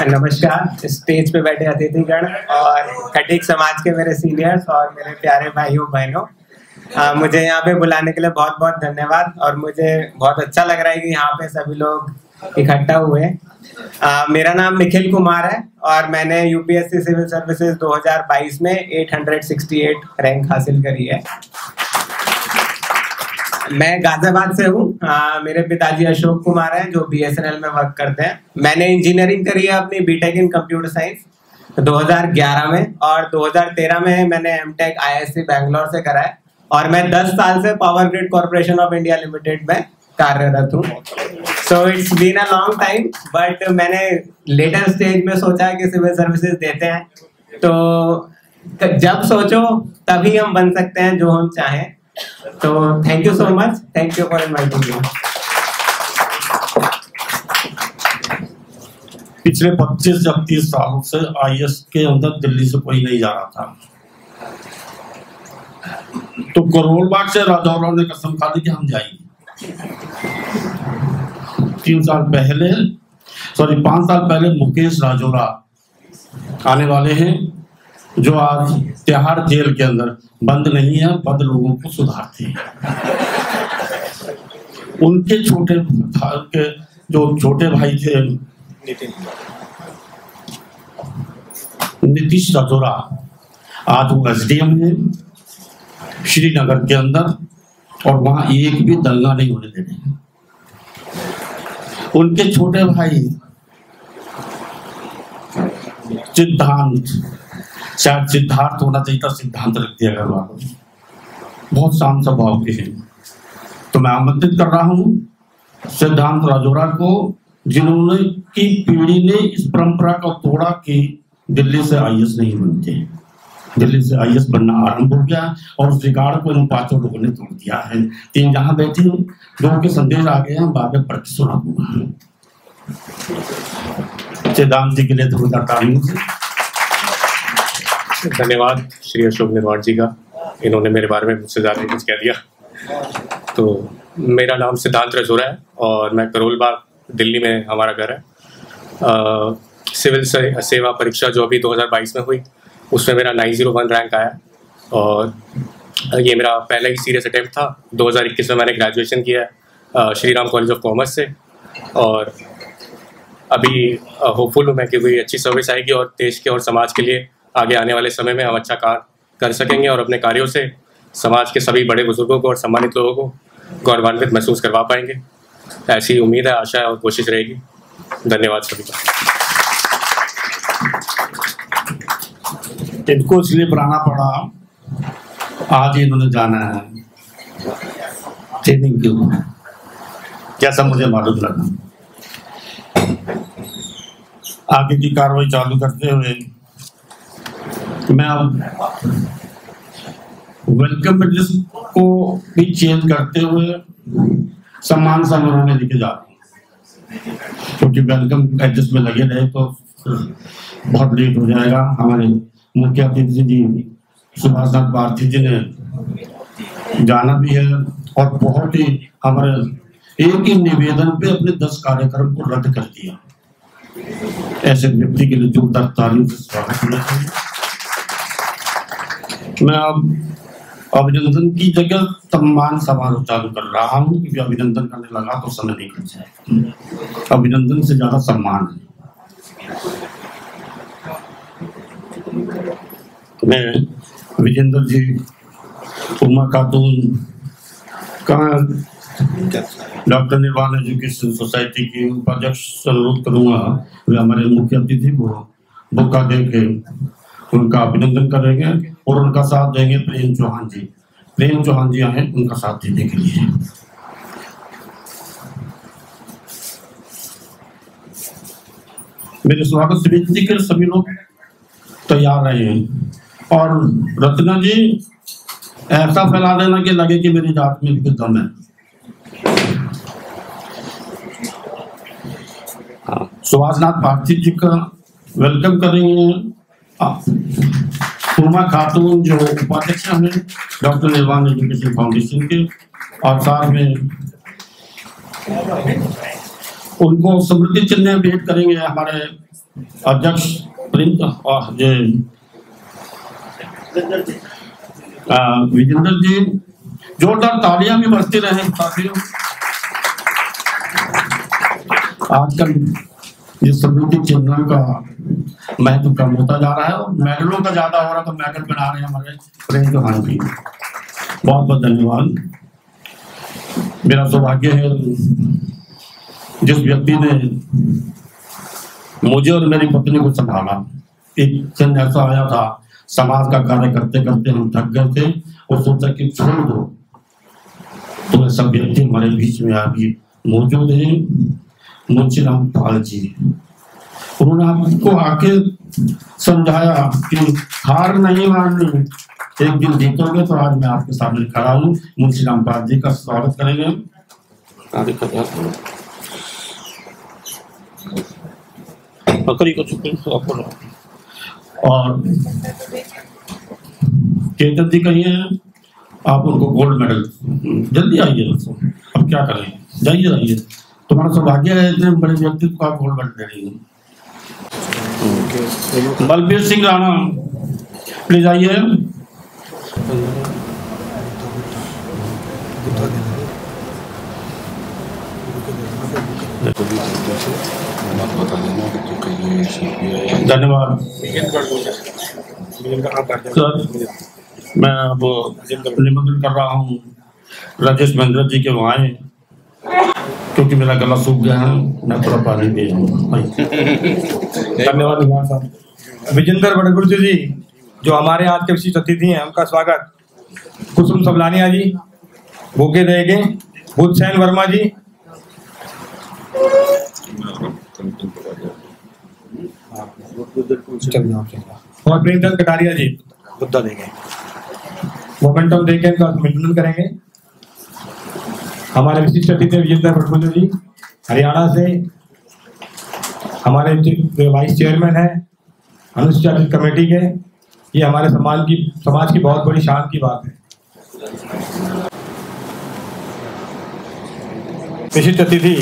नमस्कार, स्टेज पे बैठे अतिथिगण और खटीक समाज के मेरे सीनियर्स और मेरे प्यारे भाइयों बहनों, मुझे यहाँ पे बुलाने के लिए बहुत बहुत धन्यवाद। और मुझे बहुत अच्छा लग रहा है कि यहाँ पे सभी लोग इकट्ठा हुए। मेरा नाम निखिल कुमार है और मैंने यूपीएससी सिविल सर्विसेज 2022 में 868 रैंक हासिल करी है। मैं गाजियाबाद से हूँ। मेरे पिताजी अशोक कुमार हैं जो बीएसएनएल में वर्क करते हैं। मैंने इंजीनियरिंग करी है अपनी बीटेक इन कंप्यूटर साइंस 2011 में, और 2013 में मैंने एमटेक आईआईएससी बैंगलोर से करा है। और मैं 10 साल से power grid corporation of India limited में कार्यरत हूँ। So it's been a long time, but मैंने लेटर स्टेज में सोचा कि सिविल सर्विसेज देते हैं, तो जब सोचो तभी हम बन सकते हैं जो हम चाहें। तो thank you so much, thank you for inviting me. पिछले 25 या 30 सालों से आईएएस के अंदर दिल्ली से कोई नहीं जा रहा था, तो करोल बाग से राजौरा ने कसम खा दी कि हम जाएंगे। 5 साल पहले मुकेश राजौरा आने वाले हैं, जो आज तिहाड़ जेल के अंदर बंद नहीं है, बंद लोगों को सुधारते हैं। उनके जो छोटे भाई थे नीतीश राजौरा, आज वो एसडीएम है श्रीनगर के अंदर, और वहां एक भी दंगा नहीं होने दे रहे। उनके छोटे भाई सिद्धांत, शायद सिद्धार्थ होना चाहिए था, सिद्धांत रख दिया घर वालों ने, बहुत शांत स्वभाव के हैं। तो मैं आमंत्रित कर रहा हूं सिद्धांत राजौरा को, जिन्होंने की पीढ़ी ने इस परंपरा को तोड़ा कि दिल्ली से आईएएस नहीं बनते। दिल्ली से आईएएस बनना आरंभ हो गया और उस रिकॉर्ड को इन 5 लोगों ने तोड़ दिया है। 3 जहां बैठे लोगों के संदेश आ गए हैं, बाद में पढ़ के सुना दूंगा। सिद्धांत जी के लिए तो धन्यवाद श्री अशोक निर्वाण जी का, इन्होंने मेरे बारे में मुझसे ज़्यादा कुछ कह दिया। तो मेरा नाम सिद्धांत राजौरा है और मैं करोल बाग दिल्ली में हमारा घर है। सिविल सेवा परीक्षा जो अभी 2022 में हुई उसमें मेरा 901 रैंक आया और ये मेरा पहला ही सीरियस अटेम्प्ट था। 2021 में मैंने ग्रेजुएशन किया Shri Ram college of commerce से और अभी होपफुल हूँ मैं कि कोई अच्छी सर्विस आएगी और देश के और समाज के लिए आगे आने वाले समय में हम अच्छा कार्य कर सकेंगे और अपने कार्यों से समाज के सभी बड़े बुजुर्गों को और सम्मानित लोगों को गौरवान्वित महसूस करवा पाएंगे। ऐसी उम्मीद है, आशा है और कोशिश रहेगी। धन्यवाद सभी का। इनको इसलिए बुलाना पड़ा, आज इन्होंने जाना है ट्रेनिंग के ऊपर, जैसा मुझे मालूम लगा। आगे की कार्रवाई चालू करते हुए मैं अब वेलकम एड्रेस को भी चेंज करते हुए सम्मान समारोह में लेके जा रहा हूँ, क्योंकि वेलकम एड्रेस में लगे रहे तो बहुत लेट हो जाएगा। हमारे मुख्य अतिथि जी सुभाष नाथ भारती जी ने जाना भी है और बहुत ही हमारे एक ही निवेदन पे अपने 10 कार्यक्रम को रद्द कर दिया। ऐसे व्यक्ति के लिए जोरदार तालियों से स्वागत करना चाहिए। मैं अब अभिनंदन की जगह सम्मान समारोह चालू कर रहा हूँ, क्योंकि अभिनंदन करने लगा तो समय नहीं कट जाए। अभिनंदन से ज्यादा सम्मान है। मैं विजेंद्र जी, उमा खातून का डॉक्टर निर्वाण एजुकेशन सोसाइटी की उपाध्यक्ष से अनुरोध करूंगा वे हमारे मुख्य अतिथि को बुक्का देके उनका अभिनंदन करेंगे और उनका साथ देंगे प्रेम चौहान जी। प्रेम चौहान जी आए उनका साथ देने के लिए। मेरे स्वागत समिति के सभी लोग तैयार रहे हैं और रत्ना जी ऐसा फैला देना कि लगे कि मेरी जात में भी दम है। सुभाष नाथ भारती जी का वेलकम करेंगे उमा खातून जो उपाध्यक्ष हैं डॉक्टर निर्वाण एजुकेशन फाउंडेशन के, और साथ में उनको समृद्धि चिन्ह भेंट करेंगे हमारे अध्यक्ष प्रिंस और विजेंद्र जी। जोरदार तालियां भी बजती रहे साथियों। आजकल ये समृद्धि चिन्ह का महत्व कम होता जा रहा है और मेडलों का ज्यादा हो रहा है, तो मेडल बना रहे हैं हमारे प्रेम चौहान जी। बहुत बहुत धन्यवाद। मेरा सौभाग्य है जिस व्यक्ति ने मुझे और मेरी पत्नी को संभाला। एक दिन ऐसा आया था, समाज का कार्य करते करते हम थक गए थे और सोचा कि छोड़ दो, तो सब व्यक्ति हमारे बीच में अभी मौजूद है। मुंशी राम पाल जी, उन्होंने आपको आके समझाया कि हार नहीं माननी, एक दिन जीतोगे। तो आज मैं आपके सामने खड़ा हूँ। मुंशी राम पाल जी का स्वागत करेंगे। और केतन जी कहिए आप उनको गोल्ड मेडल जल्दी आइए। अब क्या करें, जाइए जाइए, तुम्हारा सौभाग्य है इतने बड़े व्यक्तित्व का गोल्ड मेडल दे रही है। बलबीर सिंह राणा प्लीज आइए। धन्यवाद सर। मैं अब निमंत्रण कर रहा हूँ राजेश महेंद्र जी के वहाँ आए, क्योंकि मेरा गला सूख गया है, मैं थोड़ा पानी दे धन्यवाद साहब। विजेंद्र बड़गुर्जर जी जो हमारे आज के विशिष्ट अतिथि हैं, उनका स्वागत कुसुम सबलानिया जी, भोगे देगे, बुधसेन वर्मा जी, और प्रियंका कटारिया जी मुद्दा देंगे, मोमेंटम देके इनका अभिनंदन करेंगे। हमारे विशिष्ट अतिथि विजेंद्र भटकुल जी हरियाणा से, हमारे वाइस चेयरमैन है अनुसूचित कमेटी के। ये हमारे समाज की बहुत बड़ी शान की बात है। विशिष्ट अतिथि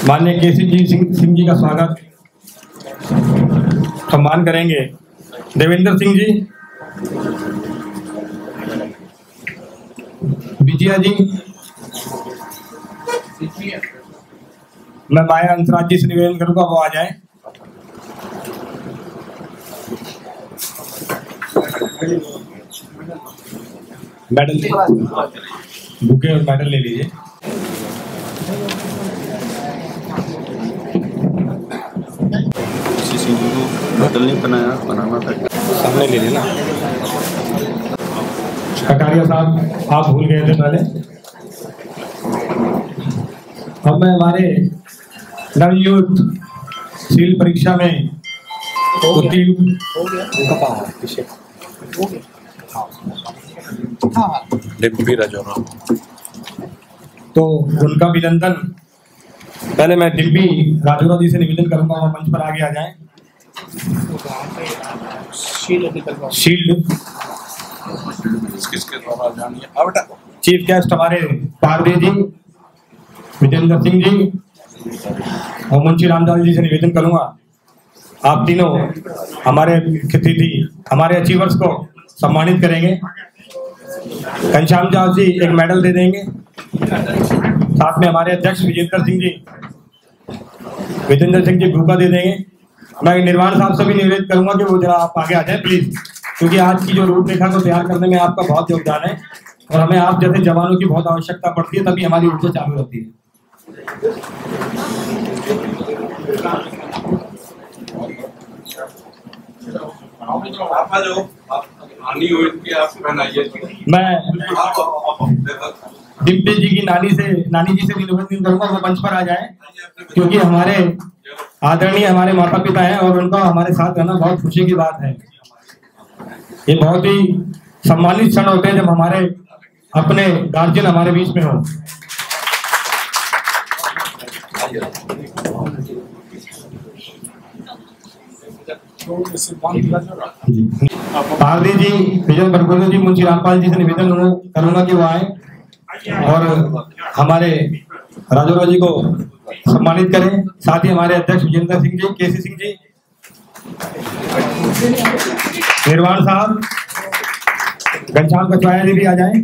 माननीय केसी सिंह जी का स्वागत सम्मान करेंगे। देवेंद्र सिंह जी, विजया जी, मैं माया अंतराज जी से निवेदन करूंगा वो आ जाए। मेडल बुके और मेडल ले लीजिए। मेडल नहीं बनाना था, सामने ले लेना। कटारिया साहब आप भूल गए थे पहले। अब मैं हमारे नवयुक्त सील परीक्षा में उत्तीर्ण तो उनका अभिनंदन। पहले मैं डिम्पी राजौरा जी से निवेदन करूंगा वो मंच पर आगे आ जाएं। शील्ड चीफ गेस्ट हमारे पारदी जी, विजेंद्र सिंह जी और मुंशी रामदास जी से निवेदन करूंगा आप तीनों हमारे अतिथि हमारे अचीवर्स को सम्मानित करेंगे। घनश्याम दास जी एक मेडल दे देंगे, साथ में हमारे अध्यक्ष विजेंद्र सिंह जी भूखा दे देंगे। मैं निर्वाण साहब से भी निवेदन करूंगा कि वो जरा आप आगे आ जाए प्लीज, क्योंकि आज की जो रूपरेखा को तैयार करने में आपका बहुत योगदान है और हमें आप जैसे जवानों की बहुत आवश्यकता पड़ती है, तभी हमारी ऊर्जा चालू होती है। मैं डिम्पी जी की नानी जी से निवेदन करूंगा वो मंच पर आ जाए, क्योंकि हमारे आदरणीय हमारे माता पिता हैं और उनका हमारे साथ रहना बहुत खुशी की बात है। ये बहुत ही सम्मानित क्षण होते हैं जब हमारे अपने गार्जियन हमारे बीच में हो। पारदी जी, विजय बरगोले जी, मुंशी रामपाल जी से निवेदन करूंगा कि वो आए और हमारे राजौरा जी को सम्मानित करें। साथ ही हमारे अध्यक्ष विजेंद्र सिंह जी, केसी सिंह जी, निर्वाण साहब, घनश्याम कचवाया जी भी आ जाएं।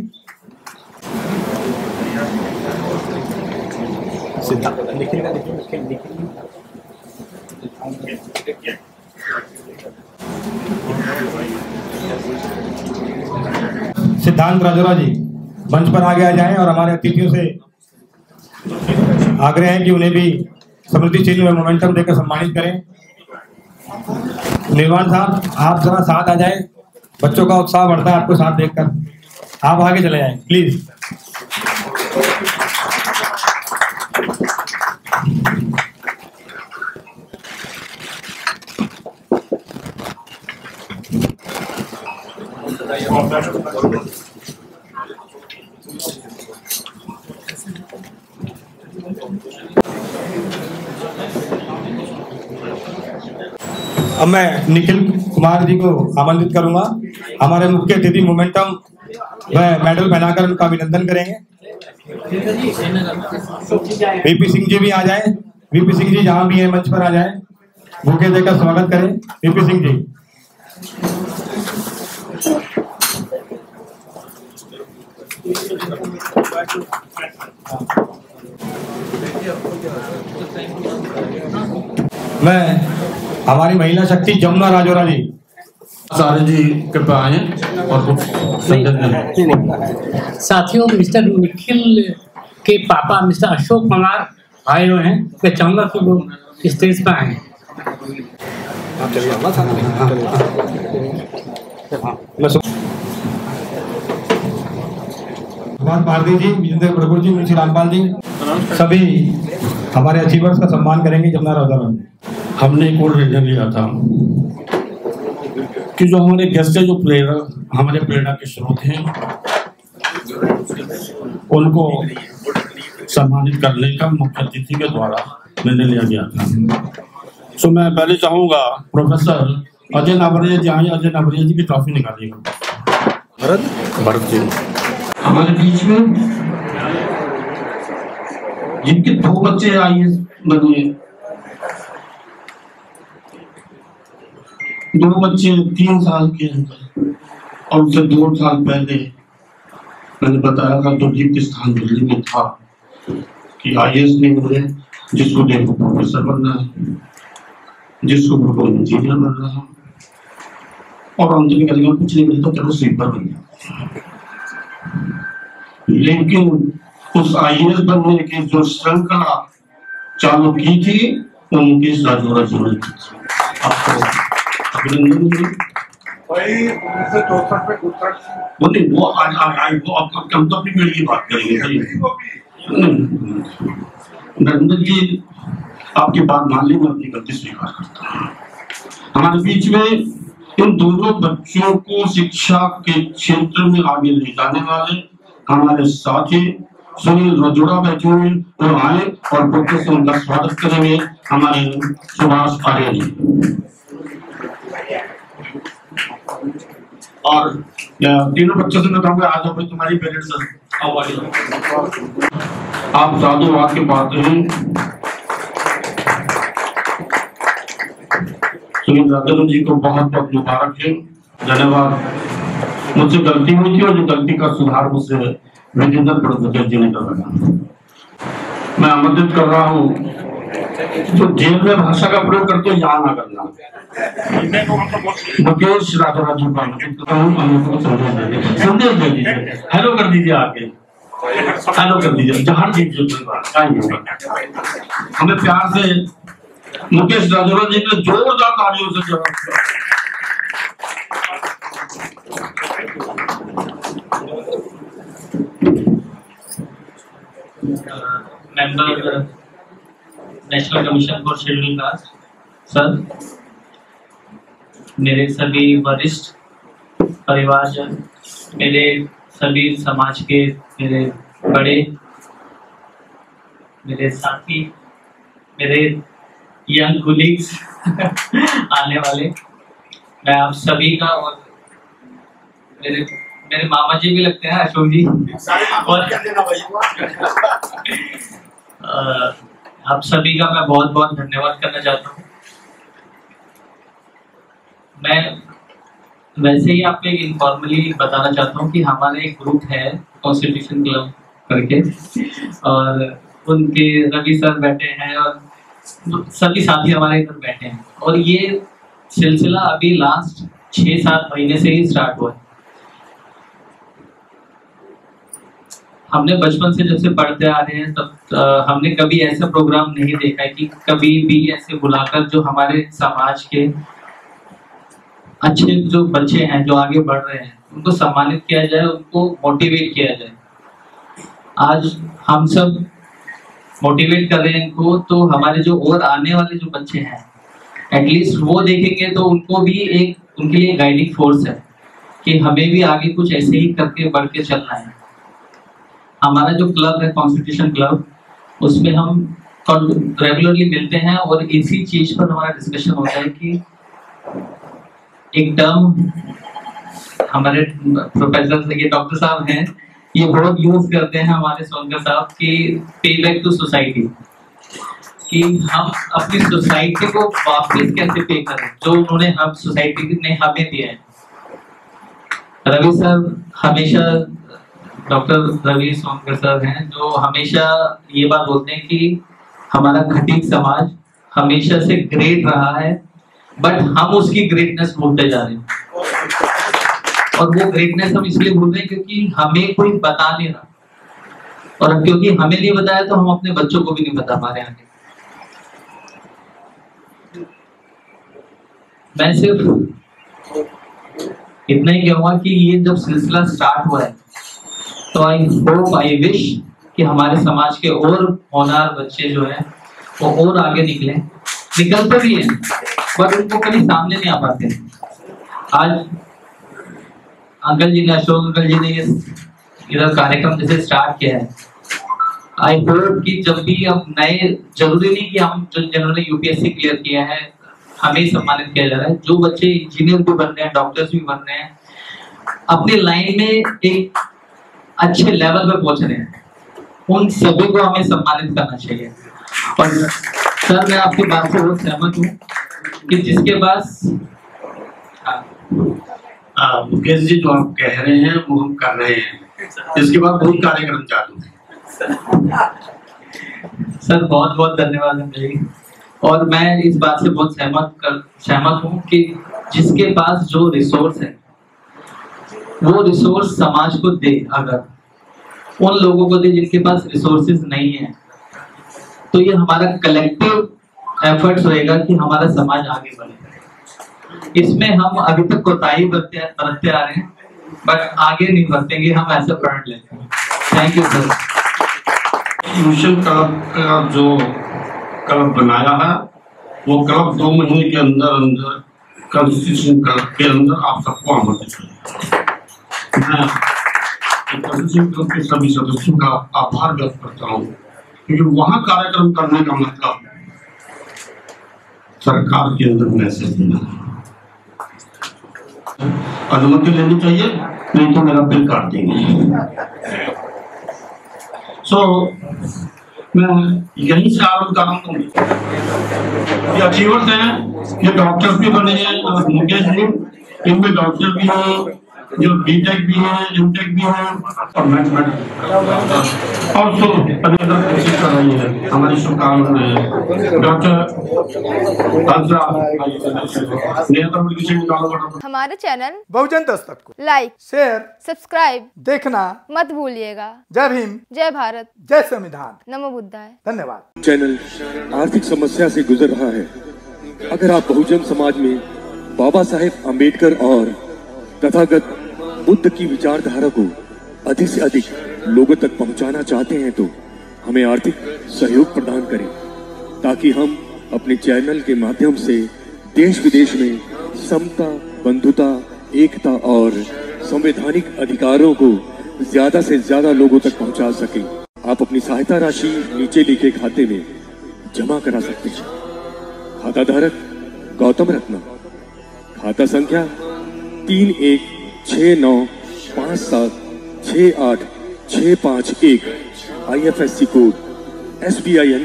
सिद्धांत राजौरा जी मंच पर आगे आ जाएं और हमारे अतिथियों से आग्रह है कि उन्हें भी स्मृति चिन्ह में मोमेंटम देकर सम्मानित करें। निर्वाण साहब आप जरा साथ आ जाएं, बच्चों का उत्साह बढ़ता है आपको साथ देखकर। आप आगे चले जाएं प्लीज। अब मैं निखिल कुमार जी को आमंत्रित करूंगा। हमारे मुख्य अतिथि मोमेंटम व मेडल पहनाकर उनका अभिनंदन करेंगे। वीपी सिंह जी भी आ जाएं। वीपी सिंह जी जहां भी है मंच पर आ जाएं, बुके देकर स्वागत करें वीपी सिंह जी। मैं हमारी महिला शक्ति जमुना राजौरा जी सारे जी कृपया आए और कुछ साथियों, मिस्टर निखिल के पापा मिस्टर अशोक कुमार आए हुए हैं। मैं चाहूंगा कि वो स्टेज पर आए। पारदी जी, विजेंद्र प्रभु जी, मुंशी रामपाल जी, सभी हमारे अचीवर्स का सम्मान करेंगे जमुना राजा। हमने एक और निर्णय लिया था कि जो हमारे गेस्ट है, जो हमारे प्रेरणा के स्रोत हैं, उनको सम्मानित करने का मुख्य अतिथि के द्वारा निर्णय लिया गया था। तो मैं पहले चाहूंगा प्रोफेसर अजय नावरिया जी आए, अजय नावरिया जी की ट्रॉफी निकालिएगा। भरत जी हमारे बीच में, जिनके 2 बच्चे IAS बने, 2 बच्चे 3 साल के अंदर, और उससे 2 साल पहले मैंने बताया था तो दीप्त स्थान दिल्ली में था कि IAS नहीं मिले, जिसको देखो प्रोफेसर बनना है, जिसको देखो इंजीनियर बनना है, और अंत में करेंगे कुछ नहीं मिलता, चलो स्वीपर बन गया। लेकिन उस IAS बनने की जो श्रृंखला चालू की थी वो मुकेश राजौरा जी ने की थी। आपको अभिनंदन। वो हम तो अपनी पीढ़ी की बात करेंगे। नरेंद्र जी आपकी बात मान ली, मैं अपनी गलती स्वीकार करता हूँ। हमारे बीच में इन दोनों बच्चों को शिक्षा के क्षेत्र में आगे ले जाने वाले हमारे साथी सुनील राजौरा बैठे हुए और आए और बच्चों से उनका स्वागत करेंगे हमारे सुभाष आर्य जी। और तीनों बच्चों से मैं कहूँगा आज अपने तुम्हारी पेरेंट्स आप साधु वाक्य पाते हैं। सुनील राजौरा जी को बहुत बहुत मुबारक है, धन्यवाद। मुझसे गलती हुई थी और जो गलती का सुधार मुझसे विजेंद्र प्रोफेसर जी ने करवाया। मैं आमंत्रित कर रहा हूँ जो जेल में भाषा का प्रयोग करते हो यहाँ ना करना। मुकेश राजौरा जी को आमंत्रित कर रहा हूँ, संदेश दे दीजिए, हेलो कर दीजिए, आके हेलो कर दीजिए, जहां दीजिए, हमें प्यार से मुकेश राजौरा जी ने जोरदार तालियों से जवाब दिया। Member national commission for schedule caste sir, मेरे सभी वरिष्ठ परिवारजन, मेरे सभी समाज के मेरे बड़े, मेरे साथी, मेरे यंग कोलीग्स आने वाले, मैं आप सभी का, और मेरे मामा जी भी लगते हैं अशोक जी, और आप सभी का मैं बहुत बहुत धन्यवाद करना चाहता हूँ। मैं वैसे ही आपको एक इनफॉर्मली बताना चाहता हूँ कि हमारे एक ग्रुप है कॉन्स्टिट्यूशन क्लब करके, और उनके रवि सर बैठे हैं और सभी साथी हमारे इधर बैठे हैं, और ये सिलसिला अभी लास्ट 6-7 महीने से ही स्टार्ट हुआ है। हमने बचपन से जब से पढ़ते आ रहे हैं तब हमने कभी ऐसा प्रोग्राम नहीं देखा है कि कभी भी ऐसे बुलाकर जो हमारे समाज के अच्छे जो बच्चे हैं जो आगे बढ़ रहे हैं उनको सम्मानित किया जाए, उनको मोटिवेट किया जाए। आज हम सब मोटिवेट कर रहे हैं इनको, तो हमारे जो और आने वाले जो बच्चे हैं एटलीस्ट वो देखेंगे तो उनको भी एक उनके लिए गाइडिंग फोर्स है कि हमें भी आगे कुछ ऐसे ही करके बढ़ के चलना है। हमारा जो क्लब है कॉन्स्टिट्यूशन क्लब, उसमें हम रेगुलरली मिलते हैं और इसी चीज पर हमारा डिस्कशन होता है कि एक टर्म हमारे प्रोफेसर ये डॉक्टर साहब हैं, ये बहुत यूज करते हैं हमारे सोनकर साहब की पे बैक टू सोसाइटी, कि हम अपनी सोसाइटी को वापस कैसे पे करें जो उन्होंने हम सोसाइटी ने हमें दिया है। रवि सर हमेशा, डॉक्टर रवि सोनकर सर हैं जो हमेशा ये बात बोलते हैं कि हमारा खटीक समाज हमेशा से ग्रेट रहा है, बट हम उसकी ग्रेटनेस भूलते जा रहे हैं, और वो ग्रेटनेस हम इसलिए भूल रहे हैं क्योंकि हमें कोई बता नहीं रहा, और क्योंकि हमें नहीं बताया तो हम अपने बच्चों को भी नहीं बता पा रहे आगे। मैं सिर्फ इतना ही कहूंगा कि ये जब सिलसिला स्टार्ट हुआ है तो आई होप, आई विश कि हमारे समाज के और होनहार बच्चे जो हैं वो और आगे निकलते भी हैं, पर उनको कभी सामने नहीं आ पाते। आज अंकल जी ने, अशोक अंकल जी ने ये इधर कार्यक्रम जैसे स्टार्ट किया है, आई होप कि जब भी हम नए, जरूरी नहीं कि हम जो जिन्होंने यूपीएससी क्लियर किया है हमें सम्मानित किया जा रहा है, जो बच्चे इंजीनियर भी बन रहे हैं, डॉक्टर्स भी बन रहे हैं, अपनी लाइन में एक अच्छे लेवल पे पहुंच रहे हैं, उन सभी को हमें सम्मानित करना चाहिए। और सर मैं आपकी बात से बहुत सहमत हूँ कि जिसके पास मुकेश जी जो आप कह रहे हैं वो हम कर रहे हैं, इसके बाद बहुत कार्यक्रम चालू है। सर बहुत बहुत धन्यवाद अंकल जी। और मैं इस बात से बहुत सहमत हूँ कि जिसके पास जो रिसोर्स है वो रिसोर्स समाज को दे, अगर उन लोगों को दे जिनके पास रिसोर्सेज नहीं है, तो ये हमारा कलेक्टिव एफर्ट्स रहेगा कि हमारा समाज आगे बढ़े। इसमें हम अभी तक कोताही बरतते आ रहे हैं, बट आगे नहीं बढ़तेंगे, हम ऐसा प्रण लेते हैं। Thank you sir. Mission club का जो क्लब बनाया है वो क्लब 2 महीने के अंदर कंस्टिट्यूशन क्लब के अंदर आप सबको आमंत्रित करें। मैं कंस्टिट्यूशन क्लब के सभी सदस्यों का आभार व्यक्त करता हूँ, क्योंकि वहाँ कार्यक्रम करने का मतलब सरकार के अंदर मैसेज देना है। अनुमति लेनी चाहिए, नहीं तो मेरा बिल काट देंगे। मैं यहीं से आरंभ कर रहा हूँ। ये अचीवर्स हैं, ये डॉक्टर्स भी बने हैं, मुकेश जी इनमें डॉक्टर भी हैं, जो बीटेक भी हैं, एमटेक भी हैं, और मैथमेटिक्स और तो कोशिश कर रही है। हमारी शुभकामनाएं डॉक्टर। हमारे चैनल बहुजन दस्तक को लाइक, शेयर, सब्सक्राइब देखना मत भूलिएगा। जय भीम, जय भारत, जय संविधान, नमो बुद्धाय। धन्यवाद। चैनल आर्थिक समस्या से गुजर रहा है। अगर आप बहुजन समाज में बाबा साहेब अम्बेडकर और तथागत बुद्ध की विचारधारा को अधिक से अधिक लोगों तक पहुंचाना चाहते हैं तो हमें आर्थिक सहयोग प्रदान करें, ताकि हम अपने चैनल के माध्यम से देश विदेश में समता, बंधुता, एकता और संवैधानिक अधिकारों को ज्यादा से ज्यादा लोगों तक पहुंचा सकें। आप अपनी सहायता राशि नीचे लिखे खाते में जमा करा सकते हैं। खाता धारक गौतम रत्ना, खाता संख्या 3169576865 IFSC कोड SBIN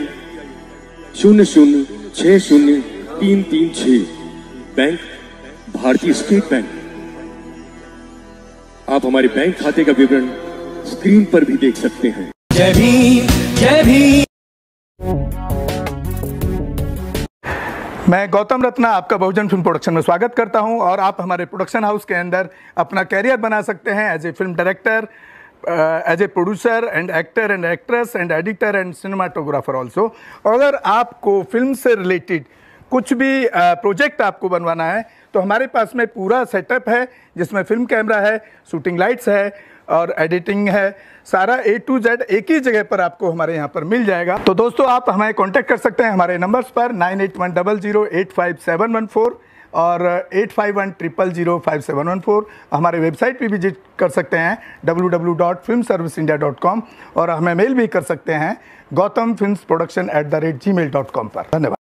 0060336, बैंक भारतीय स्टेट बैंक। आप हमारे बैंक खाते का विवरण स्क्रीन पर भी देख सकते हैं। जय भीम, जय भीम। मैं गौतम रत्ना आपका बहुजन फिल्म प्रोडक्शन में स्वागत करता हूं, और आप हमारे प्रोडक्शन हाउस के अंदर अपना कैरियर बना सकते हैं as a film director, as a producer and actor and actress and editor and cinematographer also. अगर आपको फिल्म से रिलेटेड कुछ भी प्रोजेक्ट आपको बनवाना है तो हमारे पास में पूरा सेटअप है, जिसमें फिल्म कैमरा है, शूटिंग लाइट्स है और एडिटिंग है। सारा A to Z एक ही जगह पर आपको हमारे यहाँ पर मिल जाएगा। तो दोस्तों आप हमें कांटेक्ट कर सकते हैं हमारे नंबर्स पर 9810085714 और 8510005714। हमारे वेबसाइट पे विजिट कर सकते हैं www.filmserviceindia.com, और हमें मेल भी कर सकते हैं gautamfilmsproduction@gmail.com पर। धन्यवाद।